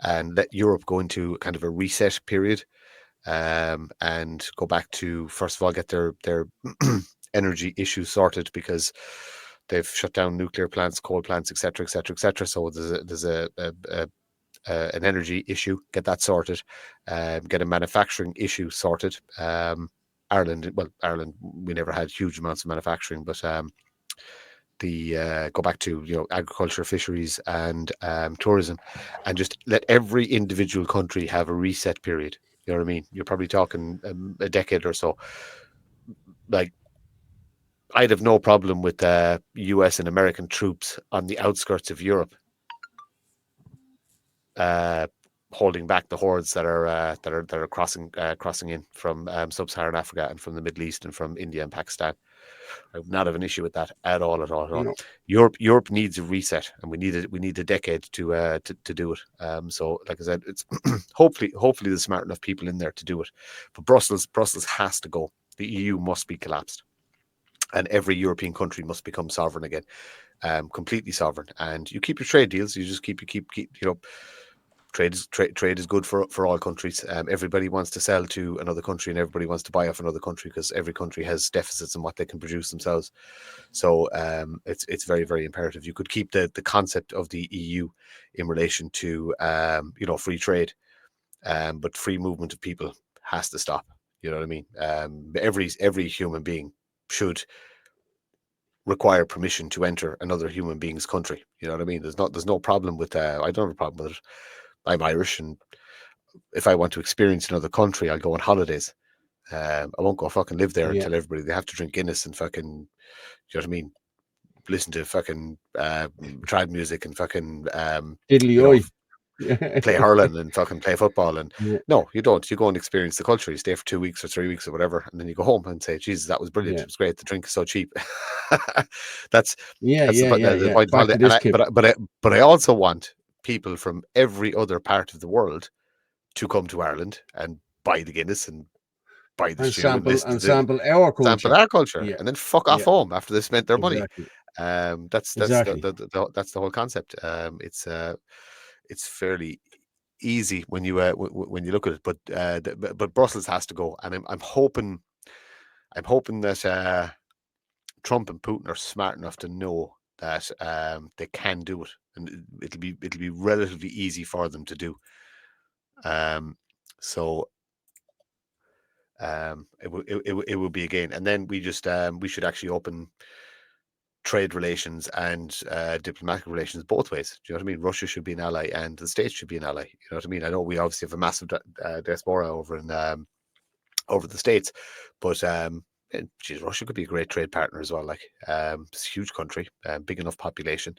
and let Europe go into kind of a reset period, and go back to, first of all, get their energy issues sorted, because they've shut down nuclear plants, coal plants, etc. So there's an energy issue. Get that sorted. Get a manufacturing issue sorted. Ireland, we never had huge amounts of manufacturing, but go back to agriculture, fisheries, and tourism, and just let every individual country have a reset period. You know what I mean? You're probably talking a decade or so. Like, I'd have no problem with US and American troops on the outskirts of Europe, holding back the hordes that are crossing in from sub-Saharan Africa and from the Middle East and from India and Pakistan. I would not have an issue with that at all. No. Europe needs a reset, and we need a decade to do it. So, like I said, it's hopefully there's smart enough people in there to do it. But Brussels has to go. The EU must be collapsed, and every European country must become sovereign again, completely sovereign. And you keep your trade deals. You just keep trade is good for all countries. Everybody wants to sell to another country, and everybody wants to buy off another country, because every country has deficits in what they can produce themselves. So it's very, very imperative. You could keep the concept of the EU in relation to free trade, but free movement of people has to stop. You know what I mean? Every human being should require permission to enter another human being's country. You know what I mean? There's no problem with I don't have a problem with it. I'm Irish, and if I want to experience another country, I'll go on holidays. I won't go fucking live there and tell everybody they have to drink Guinness and fucking, you know what I mean, listen to fucking trad music and fucking play hurling and fucking play football. And no, you don't. You go and experience the culture. You stay for 2 weeks or 3 weeks or whatever, and then you go home and say, Jesus, that was brilliant. It was great. The drink is so cheap. that's the point of holiday. But I also want people from every other part of the world to come to Ireland and buy the Guinness and buy the sample our culture, and then fuck off home after they spent their money. That's exactly. That's the whole concept. It's fairly easy when you look at it, but Brussels has to go, and I'm hoping that Trump and Putin are smart enough to know that they can do it, and it'll be relatively easy for them to do. So it will be again, and then we should actually open trade relations and diplomatic relations both ways. Do you know what I mean? Russia should be an ally, and the States should be an ally. You know what I mean? I know we obviously have a massive diaspora over the States, but Russia could be a great trade partner as well. Like, it's a huge country, big enough population.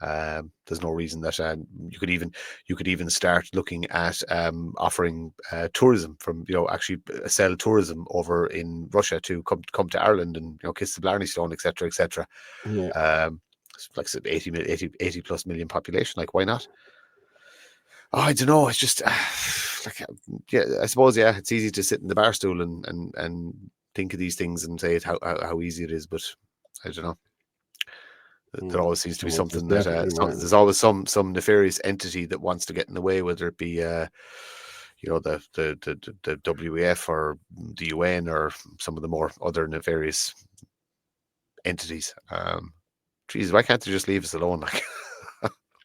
There's no reason that you could even start looking at offering tourism from, actually sell tourism over in Russia to come to Ireland and kiss the Blarney Stone, etc., etc. Like I said, 80 plus million population. Like, why not? Oh, I don't know. It's just I suppose it's easy to sit in the bar stool and think of these things and say how easy it is, but I don't know. There always seems to be something that there's always some nefarious entity that wants to get in the way, whether it be the WEF or the UN or some of the more other nefarious entities. Geez, why can't they just leave us alone? Like,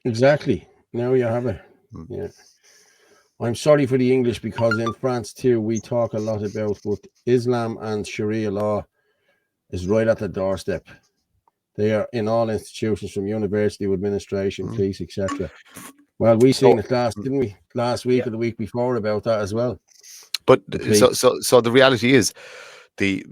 exactly. Now you have it. Yeah. I'm sorry for the English, because in France too we talk a lot about, but Islam and Sharia law is right at the doorstep. They are in all institutions, from university to administration, police, etc. Well, we seen it didn't we? Last week or the week before about that as well. But so the reality is, the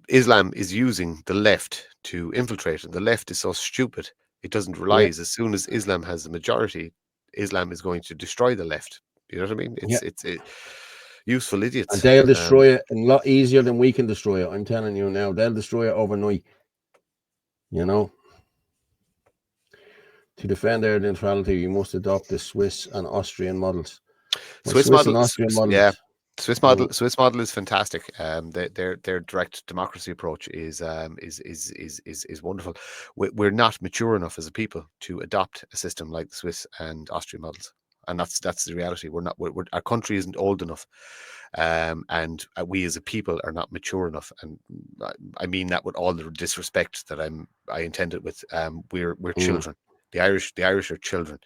Islam is using the left to infiltrate, and the left is so stupid it doesn't realize as soon as Islam has the majority, Islam is going to destroy the left. You know what I mean? It's useful idiots, and they'll destroy it a lot easier than we can destroy it. I'm telling you now, they'll destroy it overnight. To defend their neutrality, we must adopt the Swiss and Austrian models. Swiss model is fantastic. Their direct democracy approach is wonderful. We're not mature enough as a people to adopt a system like the Swiss and Austrian models, and that's the reality. Our country isn't old enough, and we as a people are not mature enough. And I mean that with all the disrespect that I intend it with. We're children. The Irish are children.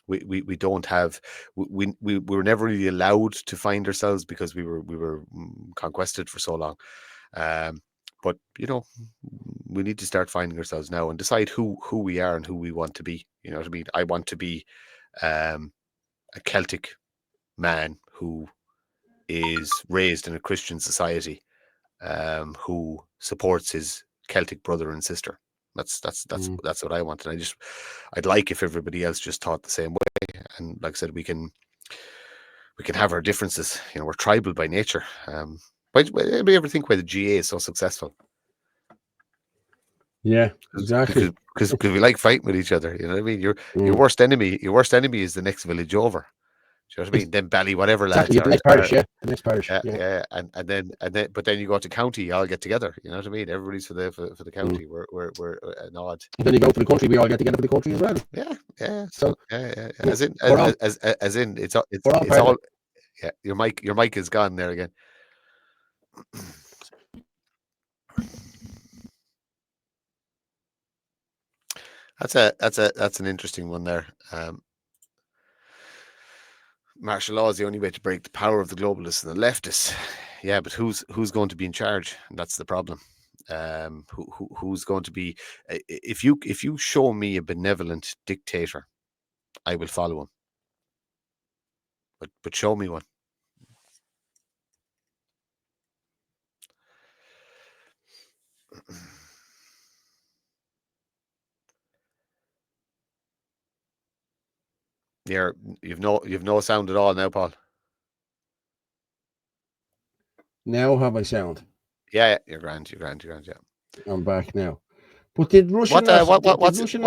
We don't have, we were never really allowed to find ourselves because we were conquested for so long. But we need to start finding ourselves now and decide who we are and who we want to be. You know what I mean? I want to be a Celtic man who is raised in a Christian society, who supports his Celtic brother and sister. That's what I want. And I'd like if everybody else just thought the same way. And like I said, we can have our differences. You know, we're tribal by nature. Why do you ever think why the GA is so successful? Yeah, exactly. Because we like fighting with each other. You know what I mean? Your worst enemy is the next village over. Do you know what I mean? Then Bally, whatever lads. Exactly, the next parish. Yeah. And then, but then you go to county, you all get together. You know what I mean? Everybody's for the county. We're an odd. And then you go for the country, we all get together for the country as well. Yeah. So yeah. As in, it's all. Yeah, your mic is gone there again. That's an interesting one there. Martial law is the only way to break the power of the globalists and the leftists. Yeah, but who's going to be in charge? That's the problem. Who's going to be? If you show me a benevolent dictator, I will follow him. But show me one. You've no sound at all now, Paul. Now have I sound? Yeah, you're grand. Yeah, I'm back now. But did Russia not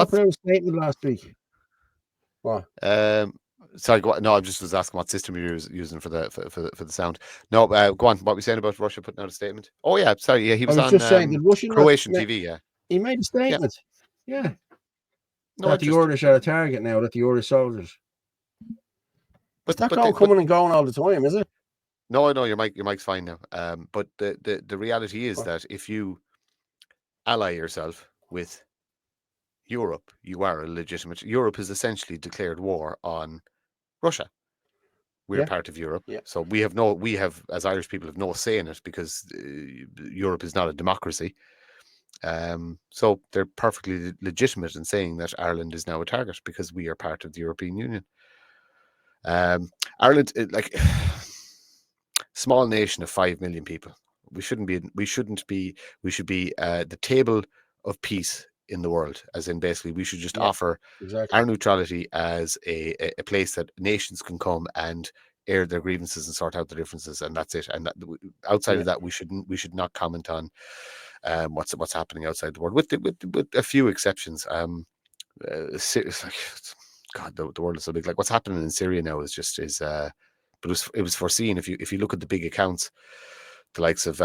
put out a statement last week? What? Sorry, no, I just was asking what system you're using for the sound. No, go on. What were we saying about Russia putting out a statement? Oh yeah, sorry, yeah, he was on just saying, did Russia Croatian TV. Yeah, he made a statement. Yeah. No, that the Irish are a target now. That the Irish soldiers. But that's not coming and going all the time, is it? No, your mic's fine now. But the reality is that if you ally yourself with Europe, you are a legitimate. Europe has essentially declared war on Russia. We're part of Europe, so we have as Irish people have no say in it because Europe is not a democracy. So they're perfectly legitimate in saying that Ireland is now a target because we are part of the European Union. Ireland, like small nation of 5 million people, we should be the table of peace in the world, as in basically we should just offer our neutrality as a place that nations can come and air their grievances and sort out the differences, and that's it. And outside of that, we should not comment on what's happening outside the world, with a few exceptions. God, the world is so big. Like what's happening in Syria now but it was foreseen. If you look at the big accounts, the likes of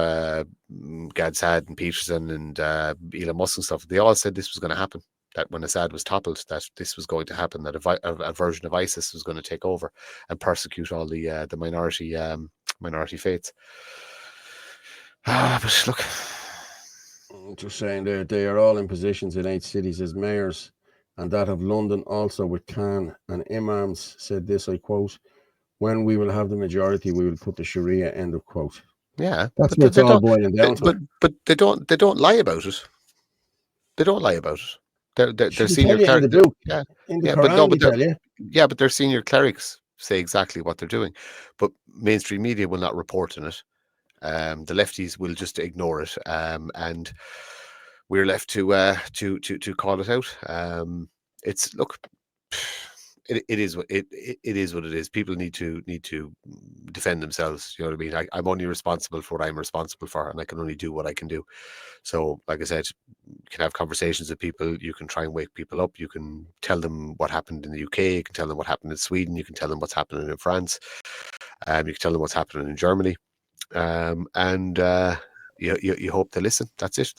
Gad Saad and Peterson and Elon Musk and stuff, they all said this was going to happen. That when Assad was toppled, that this was going to happen. That a version of ISIS was going to take over and persecute all the minority faiths. But look, just saying, they are all in positions in 8 cities as mayors, and that of London also with Khan and imams said this, I quote, "When we will have the majority, we will put the Sharia," end of quote. Yeah, that's what it's all boiling down to. But they don't lie about it. They don't lie about it. They're senior clerics. But their senior clerics say exactly what they're doing. But mainstream media will not report on it. The lefties will just ignore it, and we're left to call it out. It's look. It is what it is. People need to defend themselves. You know what I mean? I'm only responsible for what I'm responsible for, and I can only do what I can do. So, like I said, you can have conversations with people. You can try and wake people up. You can tell them what happened in the UK. You can tell them what happened in Sweden. You can tell them what's happening in France. You can tell them what's happening in Germany. And you hope they listen. That's it.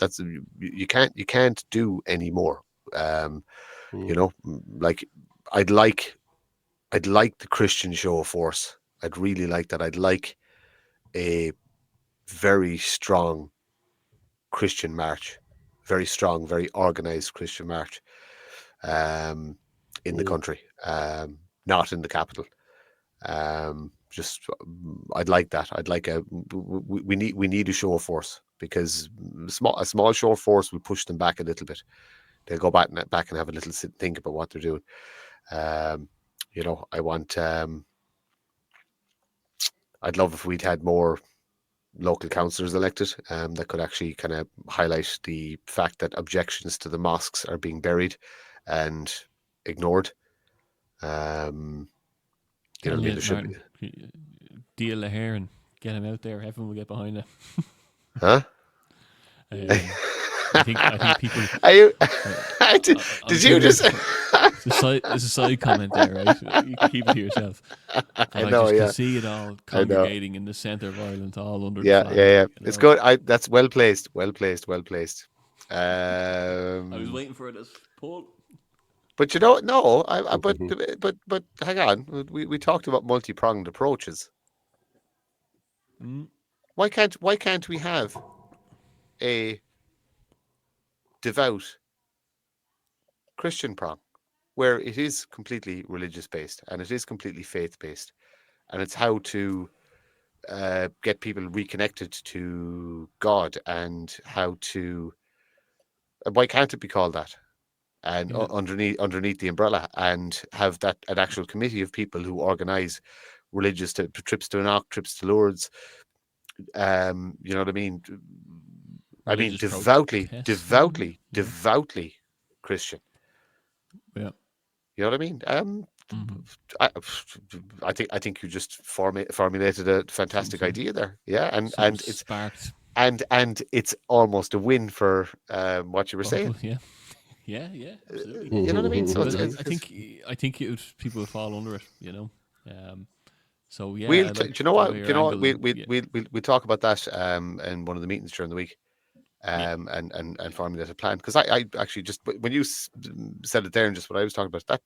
You can't do any more. You know, like. I'd like the Christian show of force. I'd really like that. I'd like a very strong Christian march, very strong, very organized Christian march in the country, not in the capital. I'd like that. I'd like we need a show of force. because a small shore force will push them back a little bit. They'll go back and have a little think about what they're doing. You know, I want. I'd love if we'd had more local councillors elected that could actually kind of highlight the fact that objections to the mosques are being buried and ignored. You know what I mean? There should be... Deal the hair and get him out there. Everyone will get behind it. Huh? I think people. Are you? Did you just? It's a side comment there, right? You can keep it to yourself. But I know, just can see it all congregating in the centre of Ireland, all under. Yeah, the flag, yeah. You know? It's good. That's well placed. Well placed. I was waiting for this, Paul. But you know, no. But hang on. We talked about multi-pronged approaches. Why can't we have a devout Christian prong where it is completely religious based and it is completely faith based, and it's how to get people reconnected to God and how to. Why can't it be called that? And underneath the umbrella, and have that an actual committee of people who organise religious trips to Knock, trips to Lourdes. You know what I mean? I mean, devoutly Christian. Yeah. You know what I mean? I think you just formulated a fantastic idea there. Yeah, and it's sparked. And it's almost a win for what you were saying. Yeah, absolutely. You know what I mean? So I think people will fall under it. You know. So yeah, do you know what? We'll talk about that in one of the meetings during the week, and formulate a plan. Because I actually just, when you said it there and just what I was talking about,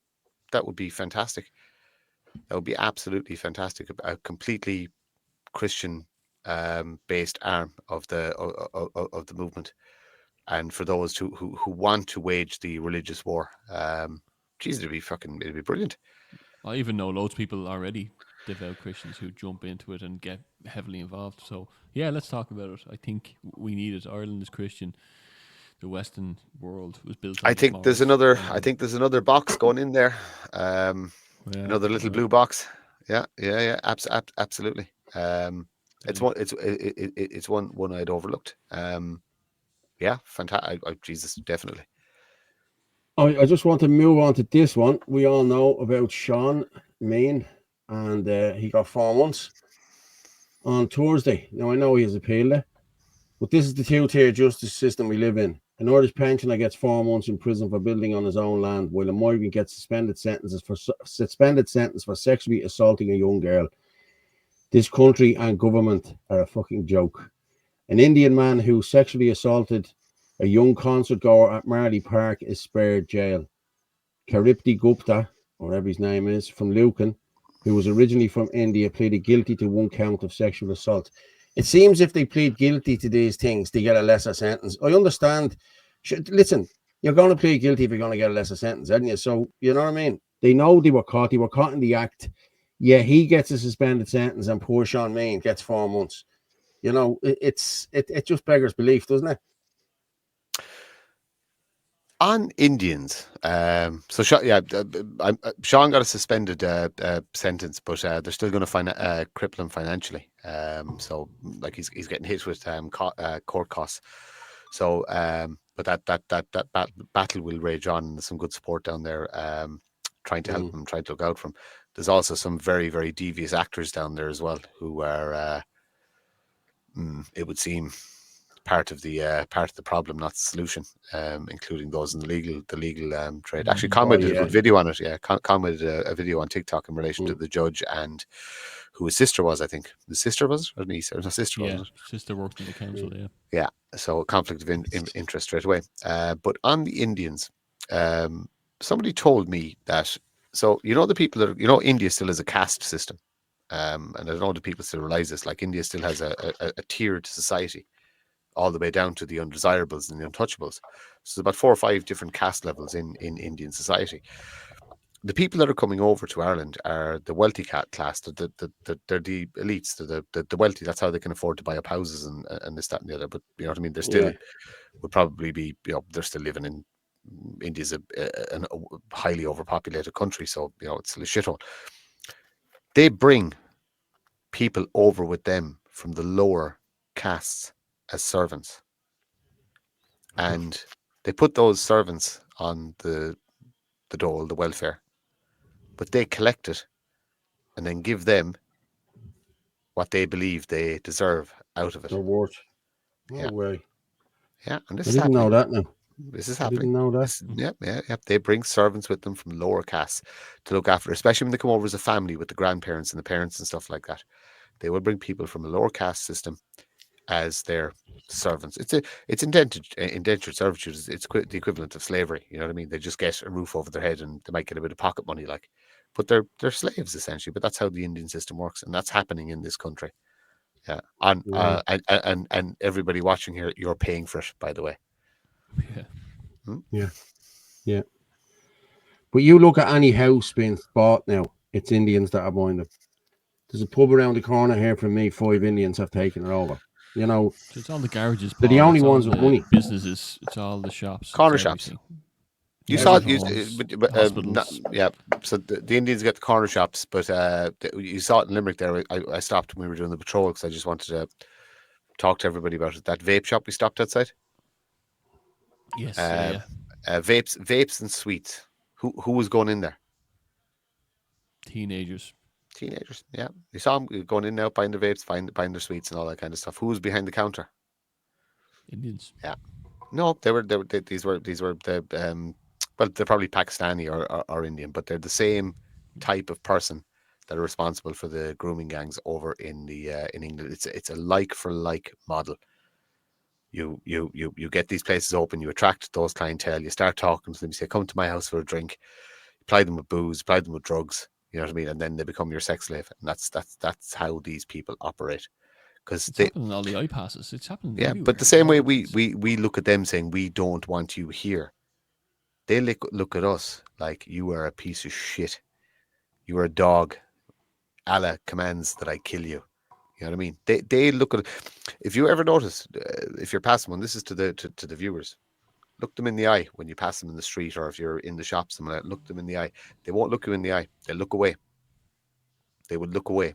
that would be fantastic. That would be absolutely fantastic. A completely Christian based arm of the movement, and for those who want to wage the religious war, it'd be brilliant. I even know loads of people already, devout Christians, who jump into it and get heavily involved. So yeah, let's talk about it. I think we need it. Ireland is Christian. The Western world was built on I think there's another box going in there. Another little blue box. Yeah. Absolutely. It's one I'd overlooked. Yeah, fantastic. Jesus, definitely. I just want to move on to this one. We all know about Sean Main, and he got 4 months on Thursday. Now, I know he has appealed it, but this is the two-tier justice system we live in. An Irish pensioner gets 4 months in prison for building on his own land, while a migrant gets suspended sentence for sexually assaulting a young girl. This country and government are a fucking joke. An Indian man who sexually assaulted a young concert goer at Marley Park is spared jail. Karipti Gupta, or whatever his name is, from Lucan, who was originally from India, pleaded guilty to 1 count of sexual assault. It seems if they plead guilty to these things, they get a lesser sentence. I understand. Listen, you're going to plead guilty if you're going to get a lesser sentence, aren't you? So, you know what I mean? They know they were caught. They were caught in the act. Yeah, he gets a suspended sentence and poor Sean Main gets 4 months. You know, it just beggars belief, doesn't it? On Indians, Sean got a suspended sentence, but they're still going to cripple him financially. So like he's getting hit with court costs. So, but that battle will rage on. And there's some good support down there, trying to help him, trying to look out for him. There's also some very, very devious actors down there as well who are, it would seem, part of the problem, not the solution, including those in the legal trade. Actually, Conway did a good video on it. Yeah, Conway did a video on TikTok in relation to the judge and who his sister was. I think the sister was it, or niece, or his sister. Yeah, was it? Sister worked in the council. Yeah. Yeah, so conflict of interest straight away. But on the Indians, somebody told me that. So you know the people that India still has a caste system, and I don't know if people still realize this. Like India still has a tiered society, all the way down to the undesirables and the untouchables. So there's about 4 or 5 different caste levels in Indian society. the people that are coming over to Ireland are the wealthy class. They're the elites. They're the wealthy. That's how they can afford to buy up houses and this, that, and the other. But you know what I mean? They're still would probably be, they're still living in India's a highly overpopulated country, so it's still a shithole. They bring people over with them from the lower castes as servants, and they put those servants on the dole, the welfare, but they collect it and then give them what they believe they deserve out of it. They're worth. No way. Yeah, and this I is didn't happening. know that now. This is I happening. didn't know that. Yeah. They bring servants with them from lower castes to look after, especially when they come over as a family with the grandparents and the parents and stuff like that. They will bring people from a lower caste system as their servants. It's indentured servitude. It's the equivalent of slavery. You know what I mean? They just get a roof over their head and they might get a bit of pocket money, but they're slaves essentially. But that's how the Indian system works, and that's happening in this country. Yeah, and everybody watching here, you're paying for it, by the way. Yeah. But you look at any house being bought now, it's Indians that are buying them. There's a pub around the corner here from me. 5 Indians have taken it over. So it's all the garages. They're the only ones with money. Businesses. It's all the shops. Corner shops. You saw it. Hospitals. Yeah. So the Indians get the corner shops, but you saw it in Limerick there. I stopped when we were doing the patrol because I just wanted to talk to everybody about it. That vape shop we stopped outside. Yes. Vapes and sweets. Who was going in there? Teenagers. Yeah. You saw them going in now, buying their vapes, buying their sweets and all that kind of stuff. Who was behind the counter? Indians. Yeah. No, these were the well, they're probably Pakistani or Indian, but they're the same type of person that are responsible for the grooming gangs over in England. It's a like for like model. You get these places open, you attract those clientele, you start talking to them, you say, come to my house for a drink, you ply them with booze, ply them with drugs, you know what I mean? And then they become your sex slave. And that's how these people operate. Because it's happening in all the I-passes. It's happening everywhere. But the same way we look at them saying, we don't want you here. They look at us like you are a piece of shit. You are a dog. Allah commands that I kill you. You know what I mean? They look at it. If you ever notice, if you're passing one, this is to the viewers. Look them in the eye when you pass them in the street, or if you're in the shops, look them in the eye. They won't look you in the eye. They'll look away. They would look away.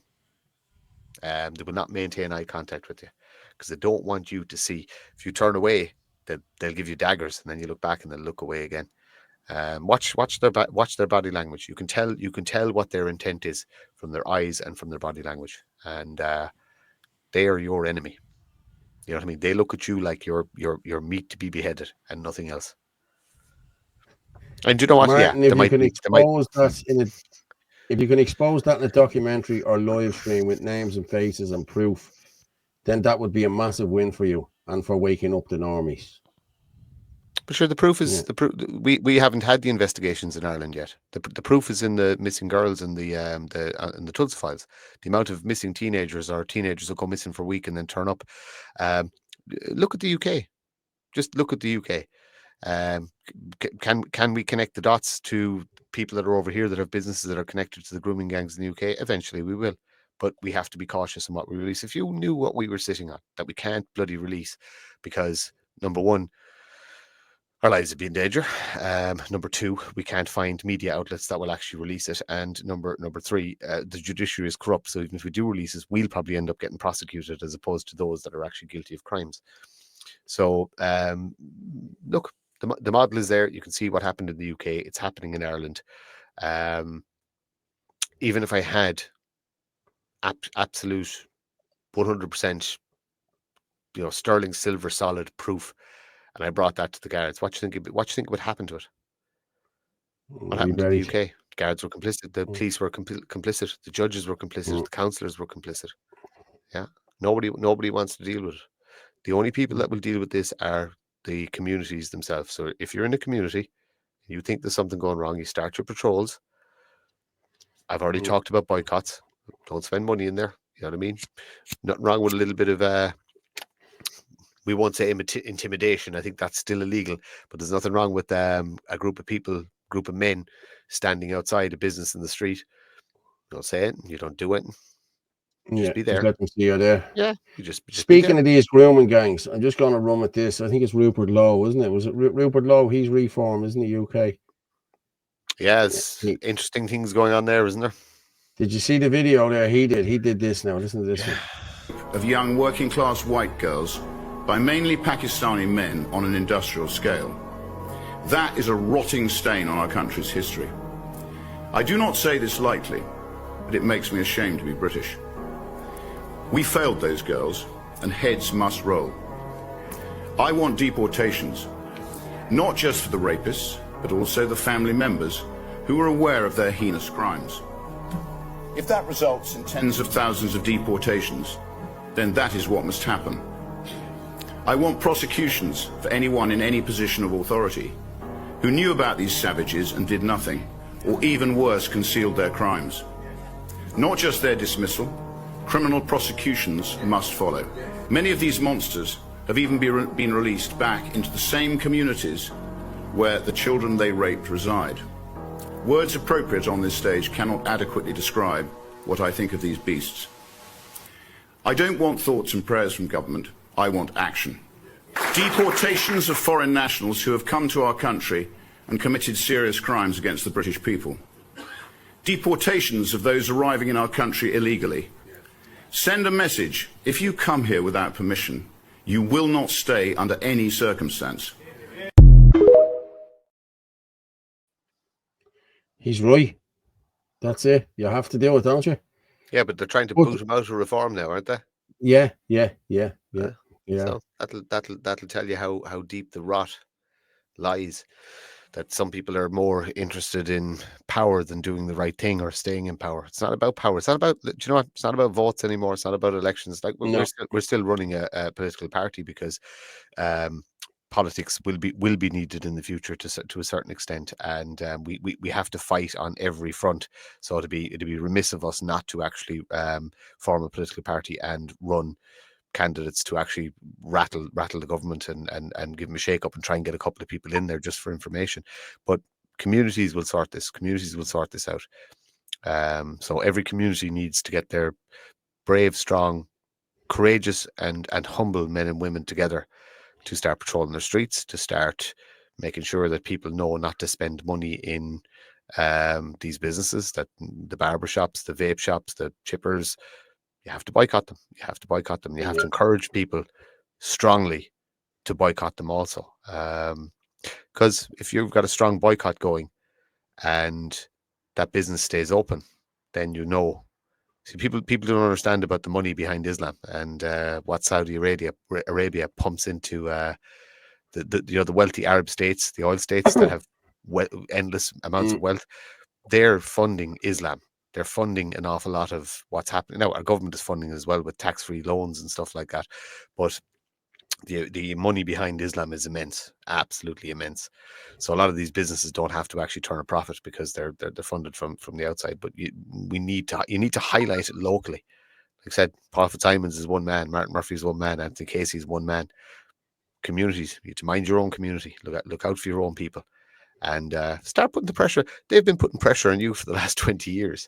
They will not maintain eye contact with you because they don't want you to see. If you turn away, they'll give you daggers, and then you look back and they'll look away again. Watch their body language. You can tell what their intent is from their eyes and from their body language, and they are your enemy. You know what I mean? They look at you like you're meat to be beheaded and nothing else. And you know what? Martin, if you can expose that in a documentary or live stream with names and faces and proof, then that would be a massive win for you and for waking up the normies. But sure, the proof is the proof. We haven't had the investigations in Ireland yet. The proof is in the missing girls and in the Tulsa files. The amount of missing teenagers or teenagers who go missing for a week and then turn up. Look at the UK. Just look at the UK. Can we connect the dots to people that are over here that have businesses that are connected to the grooming gangs in the UK? Eventually, we will. But we have to be cautious in what we release. If you knew what we were sitting on, that we can't bloody release because number one, our lives would be in danger. Number two, we can't find media outlets that will actually release it. And number three, the judiciary is corrupt. So even if we do release it, we'll probably end up getting prosecuted as opposed to those that are actually guilty of crimes. So look, the model is there. You can see what happened in the UK. It's happening in Ireland. Even if I had absolute 100%, sterling silver solid proof, and I brought that to the guards, what do you think would happen to it? What happened in the UK? Guards were complicit. The police were complicit. The judges were complicit. The councillors were complicit. Yeah, nobody wants to deal with it. The only people that will deal with this are the communities themselves. So if you're in a community, you think there's something going wrong, you start your patrols. I've already talked about boycotts. Don't spend money in there. You know what I mean? Nothing wrong with a little bit of we won't say intimidation. I think that's still illegal, but there's nothing wrong with a group of people group of men standing outside a business in the street. You don't say it, you don't do it. Just be there. Just let them see you there. Yeah, you just Speaking of these grooming gangs, I'm just going to run with this. I think it's Rupert Lowe, isn't it? Was it Rupert Lowe? He's reformed, isn't he, UK? Yeah, it's interesting things going on there, isn't there? Did you see the video there? He did this now. Listen to this one. Of young working class white girls by mainly Pakistani men on an industrial scale. That is a rotting stain on our country's history. I do not say this lightly, but it makes me ashamed to be British. We failed those girls, and heads must roll. I want deportations, not just for the rapists, but also the family members who are aware of their heinous crimes. If that results in tens of thousands of deportations, then that is what must happen. I want prosecutions for anyone in any position of authority who knew about these savages and did nothing, or even worse, concealed their crimes. Not just their dismissal, criminal prosecutions must follow. Many of these monsters have even been released back into the same communities where the children they raped reside. Words appropriate on this stage cannot adequately describe what I think of these beasts. I don't want thoughts and prayers from government, I want action. Deportations of foreign nationals who have come to our country and committed serious crimes against the British people. Deportations of those arriving in our country illegally. Send a message: if you come here without permission, you will not stay under any circumstance. He's right. That's it. You have to do it, don't you? Yeah, but they're trying to boot him out of reform now, aren't they? Yeah. So that'll tell you how deep the rot lies. That some people are more interested in power than doing the right thing or staying in power. It's not about power. It's not about, do you know what? It's not about votes anymore. It's not about elections. Like we're still running a political party because politics will be needed in the future to a certain extent, and we have to fight on every front. So it'd be remiss of us not to actually form a political party and run candidates to actually rattle the government and give them a shake up and try and get a couple of people in there just for information. But communities will sort this. Communities will sort this out. So every community needs to get their brave, strong, courageous, and humble men and women together to start patrolling their streets, to start making sure that people know not to spend money in these businesses, that the barber shops, the vape shops, the chippers, you have to boycott them. You have to boycott them. You have to encourage people strongly to boycott them also. Because if you've got a strong boycott going and that business stays open, then you know. See, people don't understand about the money behind Islam and what Saudi Arabia pumps into the wealthy Arab states, the oil states that have endless amounts of wealth. They're funding Islam. They're funding an awful lot of what's happening now. Our government is funding as well with tax-free loans and stuff like that. But the money behind Islam is immense, absolutely immense. So a lot of these businesses don't have to actually turn a profit because they're funded from the outside. But you need to highlight it locally. Like I said, Paul Fitzsimons is one man, Martin Murphy is one man, Anthony Casey is one man. Communities, you need to mind your own community. Look out for your own people, and start putting the pressure. They've been putting pressure on you for the last 20 years.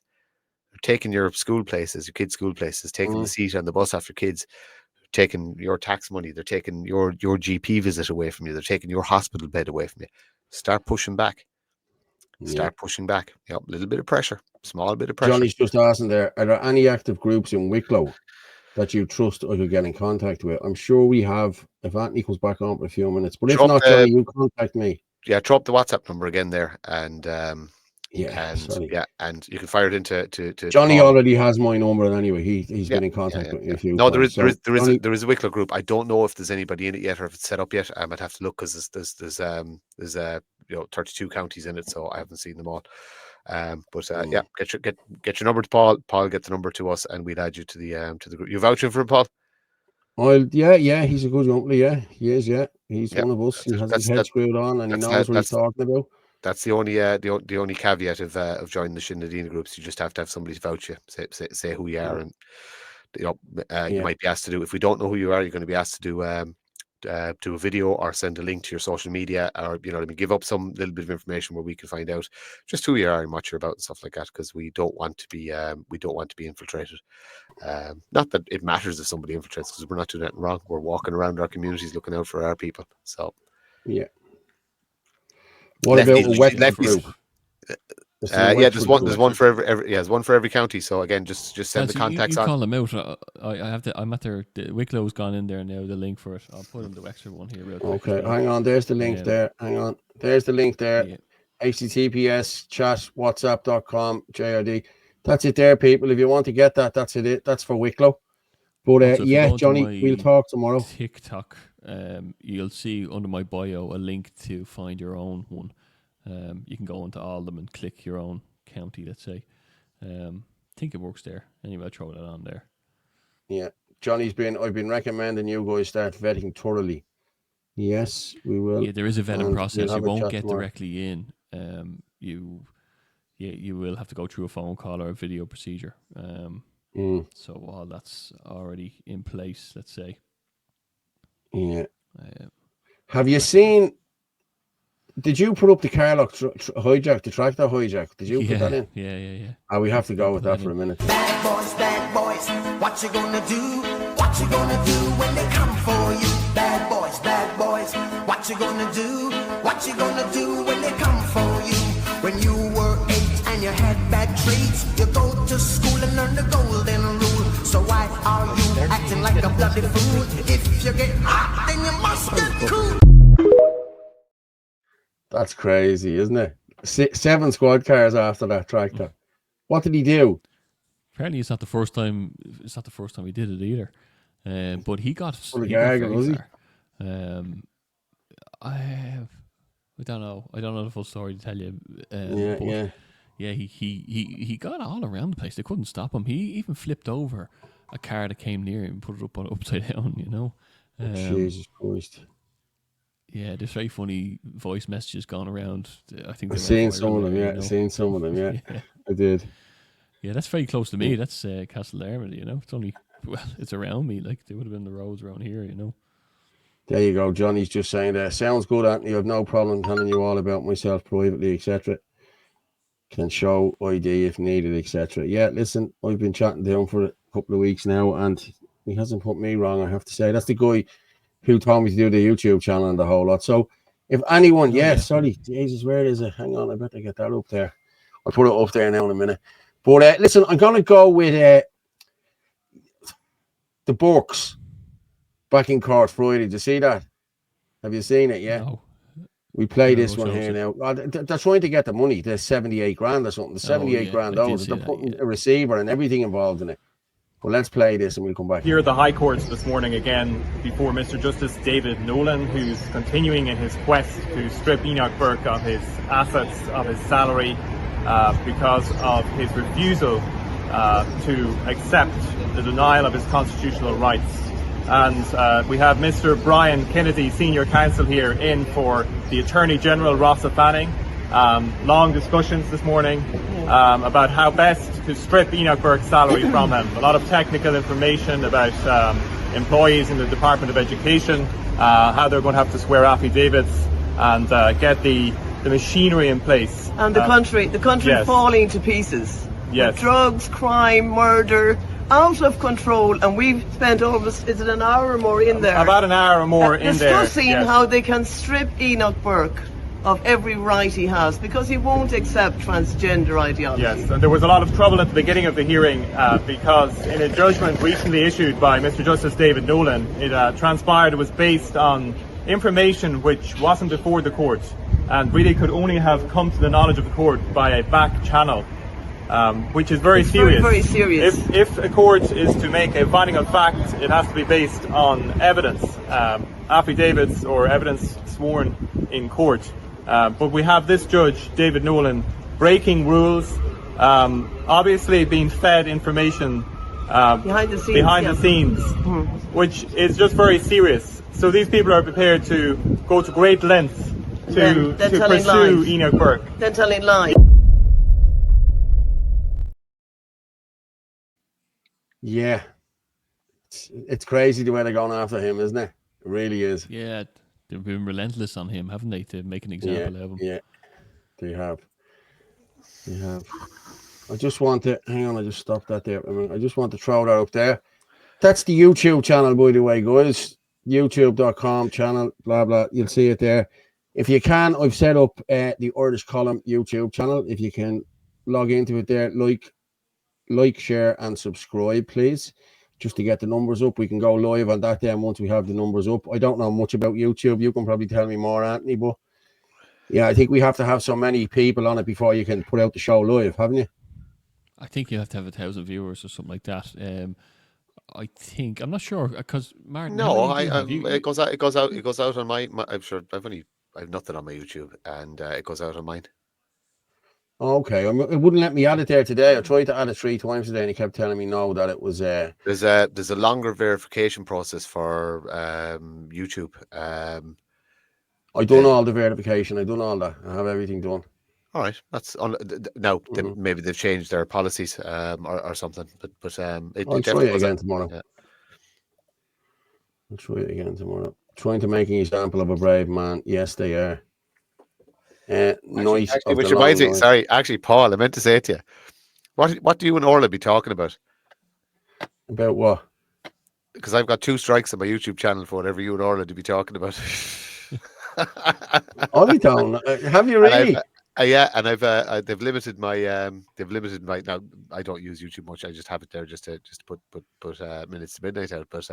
They're taking your school places, your kids' school places, taking the seat on the bus after kids. Taking your tax money, they're taking your GP visit away from you, they're taking your hospital bed away from you. Start pushing back. Pushing back. A little bit of pressure, small bit of pressure. Johnny's just asking there, are there any active groups in Wicklow that you trust or could get in contact with? I'm sure we have, if Anthony comes back on for a few minutes. But if not, Johnny, you contact me. Yeah, drop the WhatsApp number again there, and and you can fire it into Johnny Paul. Already has my number anywe. He's been in contact with me a few times. There is a Wicklow group. I don't know if there's anybody in it yet or if it's set up yet. I might have to look because there's 32 counties in it, so I haven't seen them all. Get your number to Paul. Paul, get the number to us, and we'll add you to the group. You vouching for him, Paul? Well, yeah, he's a good uncle. Yeah, he is. Yeah, he's one of us. He has his head screwed on, and he knows what he's talking about. That's the only caveat of joining the Sinn Féin groups. You just have to have somebody to vouch you, say who you are, and you might be asked to do. If we don't know who you are, you're going to be asked to do to a video or send a link to your social media, or give up some little bit of information where we can find out just who you are and what you're about and stuff like that, because we don't want to be infiltrated. Not that it matters if somebody infiltrates, because we're not doing anything wrong. We're walking around our communities looking out for our people. So yeah. What about a weapons group? There's one for every there's one for every county. So again, just send the contacts on. You call them out. I'm at their. Wicklow's gone in there now. The link for it. I'll put in the extra one here real quick. Okay, hang on. There's the link there. Hang on. There's the link there. Yeah. HTTPS chat whatsapp.com JRD. That's it there, people. If you want to get that, that's it. That's for Wicklow. But so Johnny, we'll talk tomorrow. TikTok. You'll see under my bio a link to find your own one. You can go into all of them and click your own county, let's say. I think it works there. Anyway, I'll throw that on there. Yeah. I've been recommending you guys start vetting thoroughly. Yes, we will. Yeah, there is a vetting process. You won't get directly in. You will have to go through a phone call or a video procedure. So all that's already in place, let's say. Yeah. Have you seen? Did you put up the Carlock hijack, the tractor hijack? Did you put that in? Yeah. We have to go with that for a minute. Bad boys, what you gonna do? What you gonna do when they come for you? Bad boys, what you gonna do? What you gonna do when they come for you? When you were 8 and you had bad traits, you go to school and learn the golden rule. So why are you acting like a bloody fool? If you get hot, then you must get cool. That's crazy, isn't it? 7 squad cars after that tractor. What did he do? Apparently, it's not the first time. It's not the first time he did it either. But he got. Was he? I don't know. I don't know the full story to tell you. Yeah. He got all around the place. They couldn't stop him. He even flipped over a car that came near him and put it up upside down. Jesus Christ. Yeah, there's very funny voice messages gone around. I think I've seen some of them. Yeah, seen some of them. Yeah, I did. Yeah, that's very close to me. That's Castle Dermody. It's only it's around me. Like they would have been the roads around here. There you go. Johnny's just saying that. Sounds good, Anthony. I have no problem telling you all about myself privately, etc. Can show ID if needed, etc. Yeah, listen, I've been chatting to him for a couple of weeks now, and he hasn't put me wrong. I have to say, that's the guy who told me to do the YouTube channel and the whole lot. So if anyone, sorry, Jesus, where is it? Hang on, I better get that up there. I'll put it up there now in a minute. But listen, I'm going to go with the Burks back in court Friday. Did you see that? Have you seen it? Yeah. No. We play this one here now. They're trying to get the money. There's 78 grand or something. The 78 grand owed. They're putting a receiver and everything involved in it. Well, let's play this and we'll come back. Here at the High Courts this morning again before Mr. Justice David Nolan, who's continuing in his quest to strip Enoch Burke of his assets, of his salary, because of his refusal to accept the denial of his constitutional rights. And we have Mr. Brian Kennedy, Senior Counsel, here in for the Attorney General, Rossa Fanning. Long discussions this morning about how best to strip Enoch Burke's salary from him. A lot of technical information about employees in the Department of Education, how they're going to have to swear affidavits and get the machinery in place. And the country yes. falling to pieces. Yes. With drugs, crime, murder, out of control, and we've spent is it an hour or more in there? About an hour or more in there. Discussing how they can strip Enoch Burke of every right he has, because he won't accept transgender ideology. Yes, and there was a lot of trouble at the beginning of the hearing because in a judgment recently issued by Mr. Justice David Nolan, it transpired it was based on information which wasn't before the court and really could only have come to the knowledge of the court by a back channel, which is very serious. Very serious. If a court is to make a finding of fact, it has to be based on evidence, affidavits or evidence sworn in court. But we have this judge, David Nolan, breaking rules, obviously being fed information behind the scenes, which is just very serious. So these people are prepared to go to great lengths to pursue Enoch Burke. They're telling lies. Yeah. It's crazy the way they're going after him, isn't it? It really is. Yeah, they've been relentless on him, haven't they, to make an example of him? Yeah, they have. They have. I just want to hang on. I just stopped that there. I just want to throw that up there. That's the YouTube channel, by the way, guys. YouTube.com channel, blah blah. You'll see it there. If you can, I've set up the Irish Column YouTube channel. If you can log into it there, like, share, and subscribe, please, just to get the numbers up. We can go live on that then once we have the numbers up. I don't know much about YouTube. You can probably tell me more, Anthony, but yeah, I think we have to have so many people on it before you can put out the show live, haven't you? I think you have to have 1,000 viewers or something like that. I think I'm not sure because Martin. No, it goes out on my. I'm sure I have nothing on my YouTube, and it goes out on mine. Okay, it wouldn't let me add it there today. I tried to add it 3 times today, and he kept telling me no, that it was. There's a longer verification process for YouTube. I done all the verification. I done all that. I have everything done. All right, that's on now. Maybe they've changed their policies or something. But I'll try it again tomorrow. Yeah. I'll try it again tomorrow. Trying to make an example of a brave man. Yes, they are. Nice. Actually, which reminds me. Sorry, actually, Paul, I meant to say it to you. What do you and Orla be talking about? About what? Because I've got 2 strikes on my YouTube channel for whatever you and Orla to be talking about. I don't. Have you really? Yeah, and they've limited my now. I don't use YouTube much. I just have it there just to put minutes to midnight out. But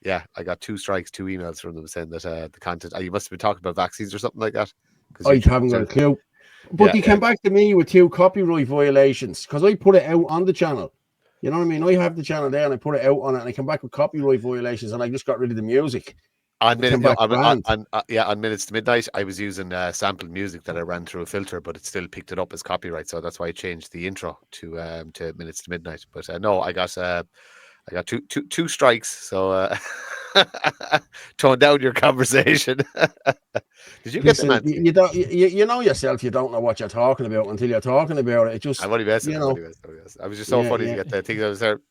yeah, I got 2 strikes, 2 emails from them saying that the content. You must have been talking about vaccines or something like that. I haven't got a clue. But they came back to me with 2 copyright violations because I put it out on the channel. You know what I mean? I have the channel there and I put it out on it, and I came back with copyright violations, and I just got rid of the music. On Minutes to Midnight, I was using sampled music that I ran through a filter, but it still picked it up as copyright. So that's why I changed the intro to Minutes to Midnight. But no, I got two strikes. So tone down your conversation. Did you get them? You know yourself. You don't know what you're talking about until you're talking about it. It just I'm only messing. I was just so funny to get the thing. I was there.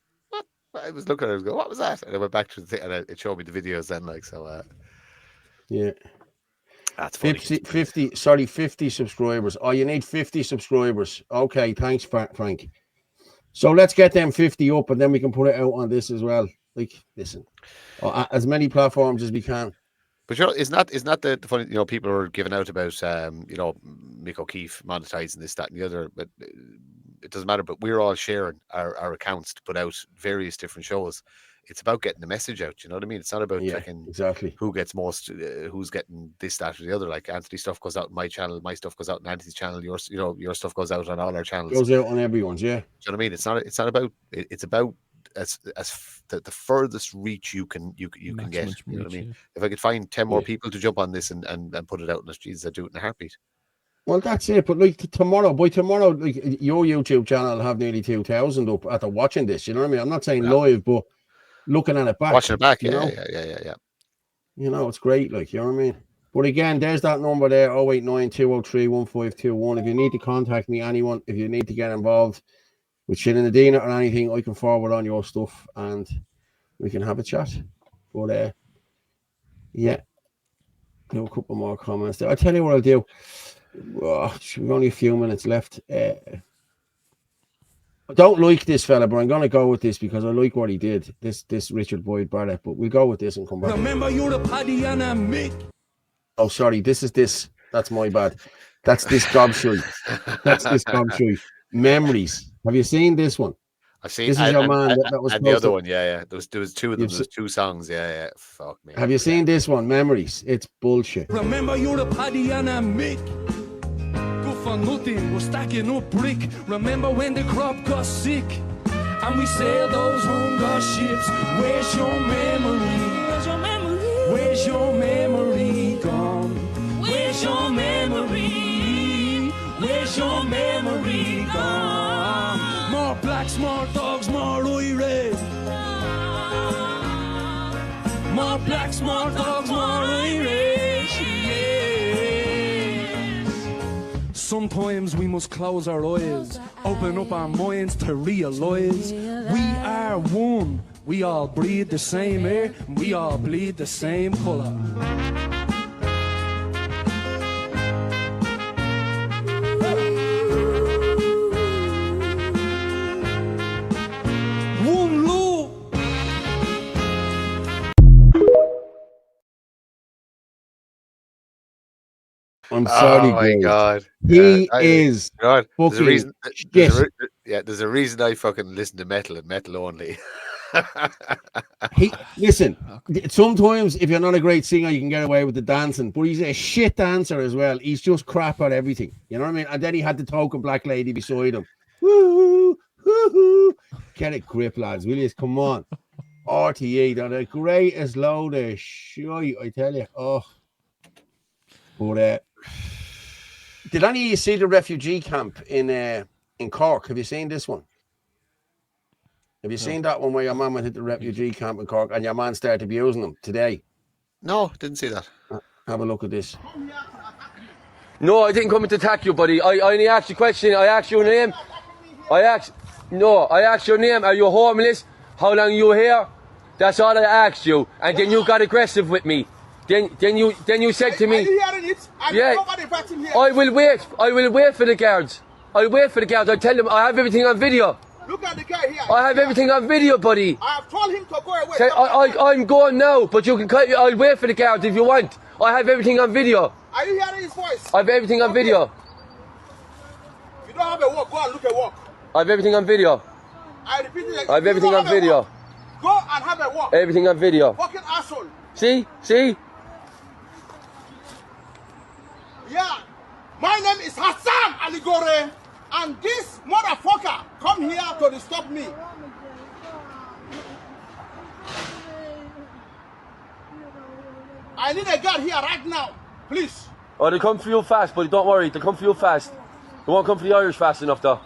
I was looking at it and go, what was that? And I went back to the thing and it showed me the videos then, like, so. Yeah. That's funny. 50 subscribers. Oh, you need 50 subscribers. Okay, thanks, Frank. So let's get them 50 up, and then we can put it out on this as well. Like, listen, as many platforms as we can. But you know, it's not the funny, you know, people are giving out about Mick O'Keefe monetizing this, that, and the other, but it doesn't matter. But we're all sharing our accounts to put out various different shows. It's about getting the message out. You know what I mean? It's not about checking exactly who gets most, who's getting this, that, or the other. Like Anthony's stuff goes out on my channel, my stuff goes out on Anthony's channel. Your stuff goes out on all our channels. Goes out on everyone's. Yeah. Do you know what I mean? It's not about. It's about as the furthest reach you can get. You know what I mean? Yeah. If I could find 10 more people to jump on this and put it out in the streets, I'd do it in a heartbeat. Well, that's it. But like by tomorrow, like your YouTube channel will have nearly 2,000 up after watching this. You know what I mean? I'm not saying live, but looking at it back, watching it back, yeah. You know, it's great. Like, you know what I mean? But again, there's that number there: 089-203-1521. If you need to contact me, anyone, if you need to get involved with Shinadina or anything, I can forward on your stuff and we can have a chat. But yeah, do a couple more comments there. I'll tell you what I'll do. We've only a few minutes left. I don't like this fella, but I'm going to go with this because I like what he did. This Richard Boyd Barrett, but we'll go with this and come back. Remember, you're the Paddy and I'm Mick. Oh, sorry. That's my bad. That's this gobshite. Memories. Have you seen this one? I've seen. This is your man that was. And the other one, yeah. There was 2 of them. There's 2 songs, yeah. Fuck me. Have you seen this one? Memories. It's bullshit. Remember, you're the Paddy and I'm Mick. For nothing, we're stacking up brick. Remember when the crop got sick and we sailed those hunger ships? Where's your memory? Where's your memory? Where's your memory gone? Where's your memory? Where's your memory gone? More blacks, more dogs, more Irish. More blacks, more dogs, more Irish. Yeah. Sometimes we must close our eyes, open up our minds to realize we are one. We all breathe the same air, and we all bleed the same color. One love. I'm sorry, oh my guys. God. He is God. There's a fucking reason. shit. There's a reason I fucking listen to metal and metal only. Listen. Sometimes, if you're not a great singer, you can get away with the dancing. But he's a shit dancer as well. He's just crap at everything. You know what I mean? And then he had the token black lady beside him. Woo, woo, get a grip, lads. Will you? Come on. RTE, they're the greatest load of shit, I tell you. Oh. But did any of you see the refugee camp in Cork? Have you seen this one? Have you seen that one where your man went to the refugee camp in Cork and your man started abusing them today? No, didn't see that. Have a look at this. No, I didn't come to attack you, buddy. I only asked you a question. I asked your name. I asked your name. Are you homeless? How long are you here? That's all I asked you. And then you got aggressive with me. Then you said to me, are you hearing it? I will wait. I will wait for the guards. I'll wait for the guards. I'll tell them I have everything on video. Look at the guy here. I have everything on video, buddy. I have told him to go away. I'm going now, but you can. I'll wait for the guards if you want. I have everything on video. Are you hearing his voice? I have everything on video. You don't have a walk. Go and look at walk. I have everything on video. I repeat it. I have everything on video. Go and have a walk. Everything on video. Fucking asshole. See? Yeah. My name is Hassan Aligore, and this motherfucker come here to disturb me. I need a guard here right now, please. Oh, they come for you fast, buddy. Don't worry. They come for you fast. They won't come for the Irish fast enough, though.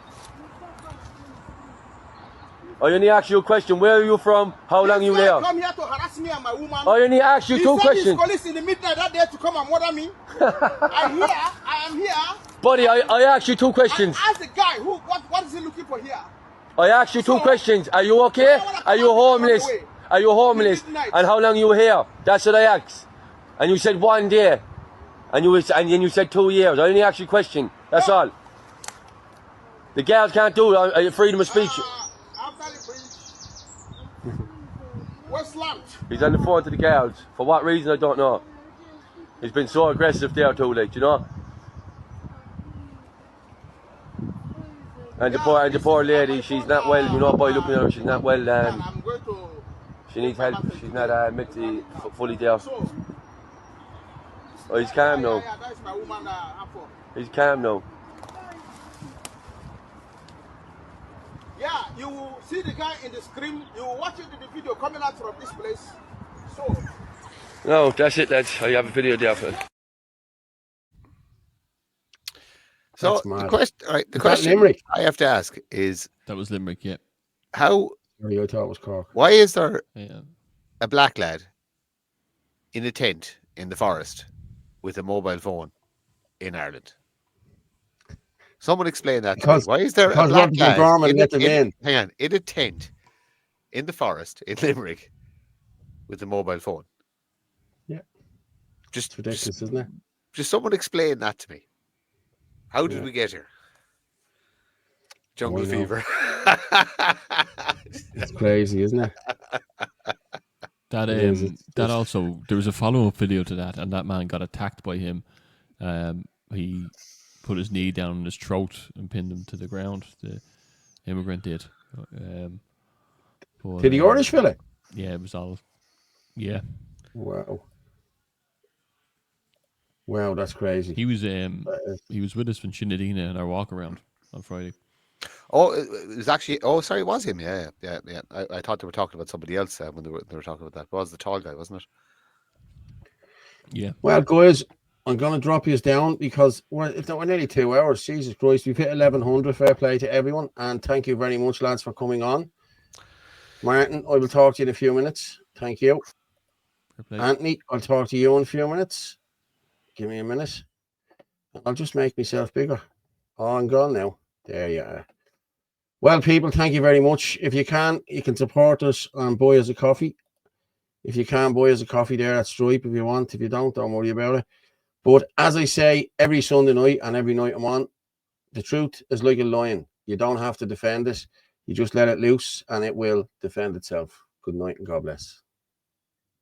I only asked you a question. Where are you from? How long are you there? Come here to harass me and my woman. I only asked you two questions. He sent his colleagues in the midnight that day to come and murder me. I am here. Buddy, I asked you two questions. Ask the guy, what is he looking for here? I asked you two questions. Are you okay? Are you homeless? Are you homeless? And how long are you here? That's what I asked. And you said 1 day. And then you said 2 years. I only asked you a question. That's all. The girls can't do it. Freedom of speech. Westland. He's on the phone to the girls. For what reason, I don't know. He's been so aggressive there too, like, you know. And the poor lady, she's not well, you know, boy looking at her, she's not well, she needs help, she's not mentally fully there. Oh, he's calm now. He's calm now. Yeah, you will see the guy in the screen, you will watch it in the video coming out from this place. So. No, that's it, lads. I have a video there for it. So the question I have to ask is, that was Limerick, yeah. How? I thought it was Cork. Why is there a black lad in a tent in the forest with a mobile phone in Ireland? Someone explain that to me. Why is there a black lad in a tent in the forest in Limerick with a mobile phone? Yeah, it's ridiculous, isn't it? Just someone explain that to me. How did we get here? Jungle fever. It's crazy, isn't it? That also, there was a follow-up video to that, and that man got attacked by him. He put his knee down in his throat and pinned him to the ground. The immigrant did. Did the Irish fella? Yeah, it was all. Yeah. Wow, that's crazy. He was with us from Shinadina in our walk around on Friday. Oh, it was actually. Oh, sorry, it was him. Yeah. I thought they were talking about somebody else when they were talking about that. It was the tall guy, wasn't it? Yeah. Well, guys, I'm going to drop you down because we're nearly 2 hours. Jesus Christ, we've hit 1100. Fair play to everyone, and thank you very much, lads, for coming on. Martin, I will talk to you in a few minutes. Thank you. Anthony, I'll talk to you in a few minutes. Give me a minute. I'll just make myself bigger. Oh, I'm gone now. There you are. Well, people, thank you very much. If you can support us and buy us a coffee. If you can, buy us a coffee there at Stripe if you want. If you don't worry about it. But as I say, every Sunday night and every night I'm on, the truth is like a lion. You don't have to defend it. You just let it loose and it will defend itself. Good night and God bless.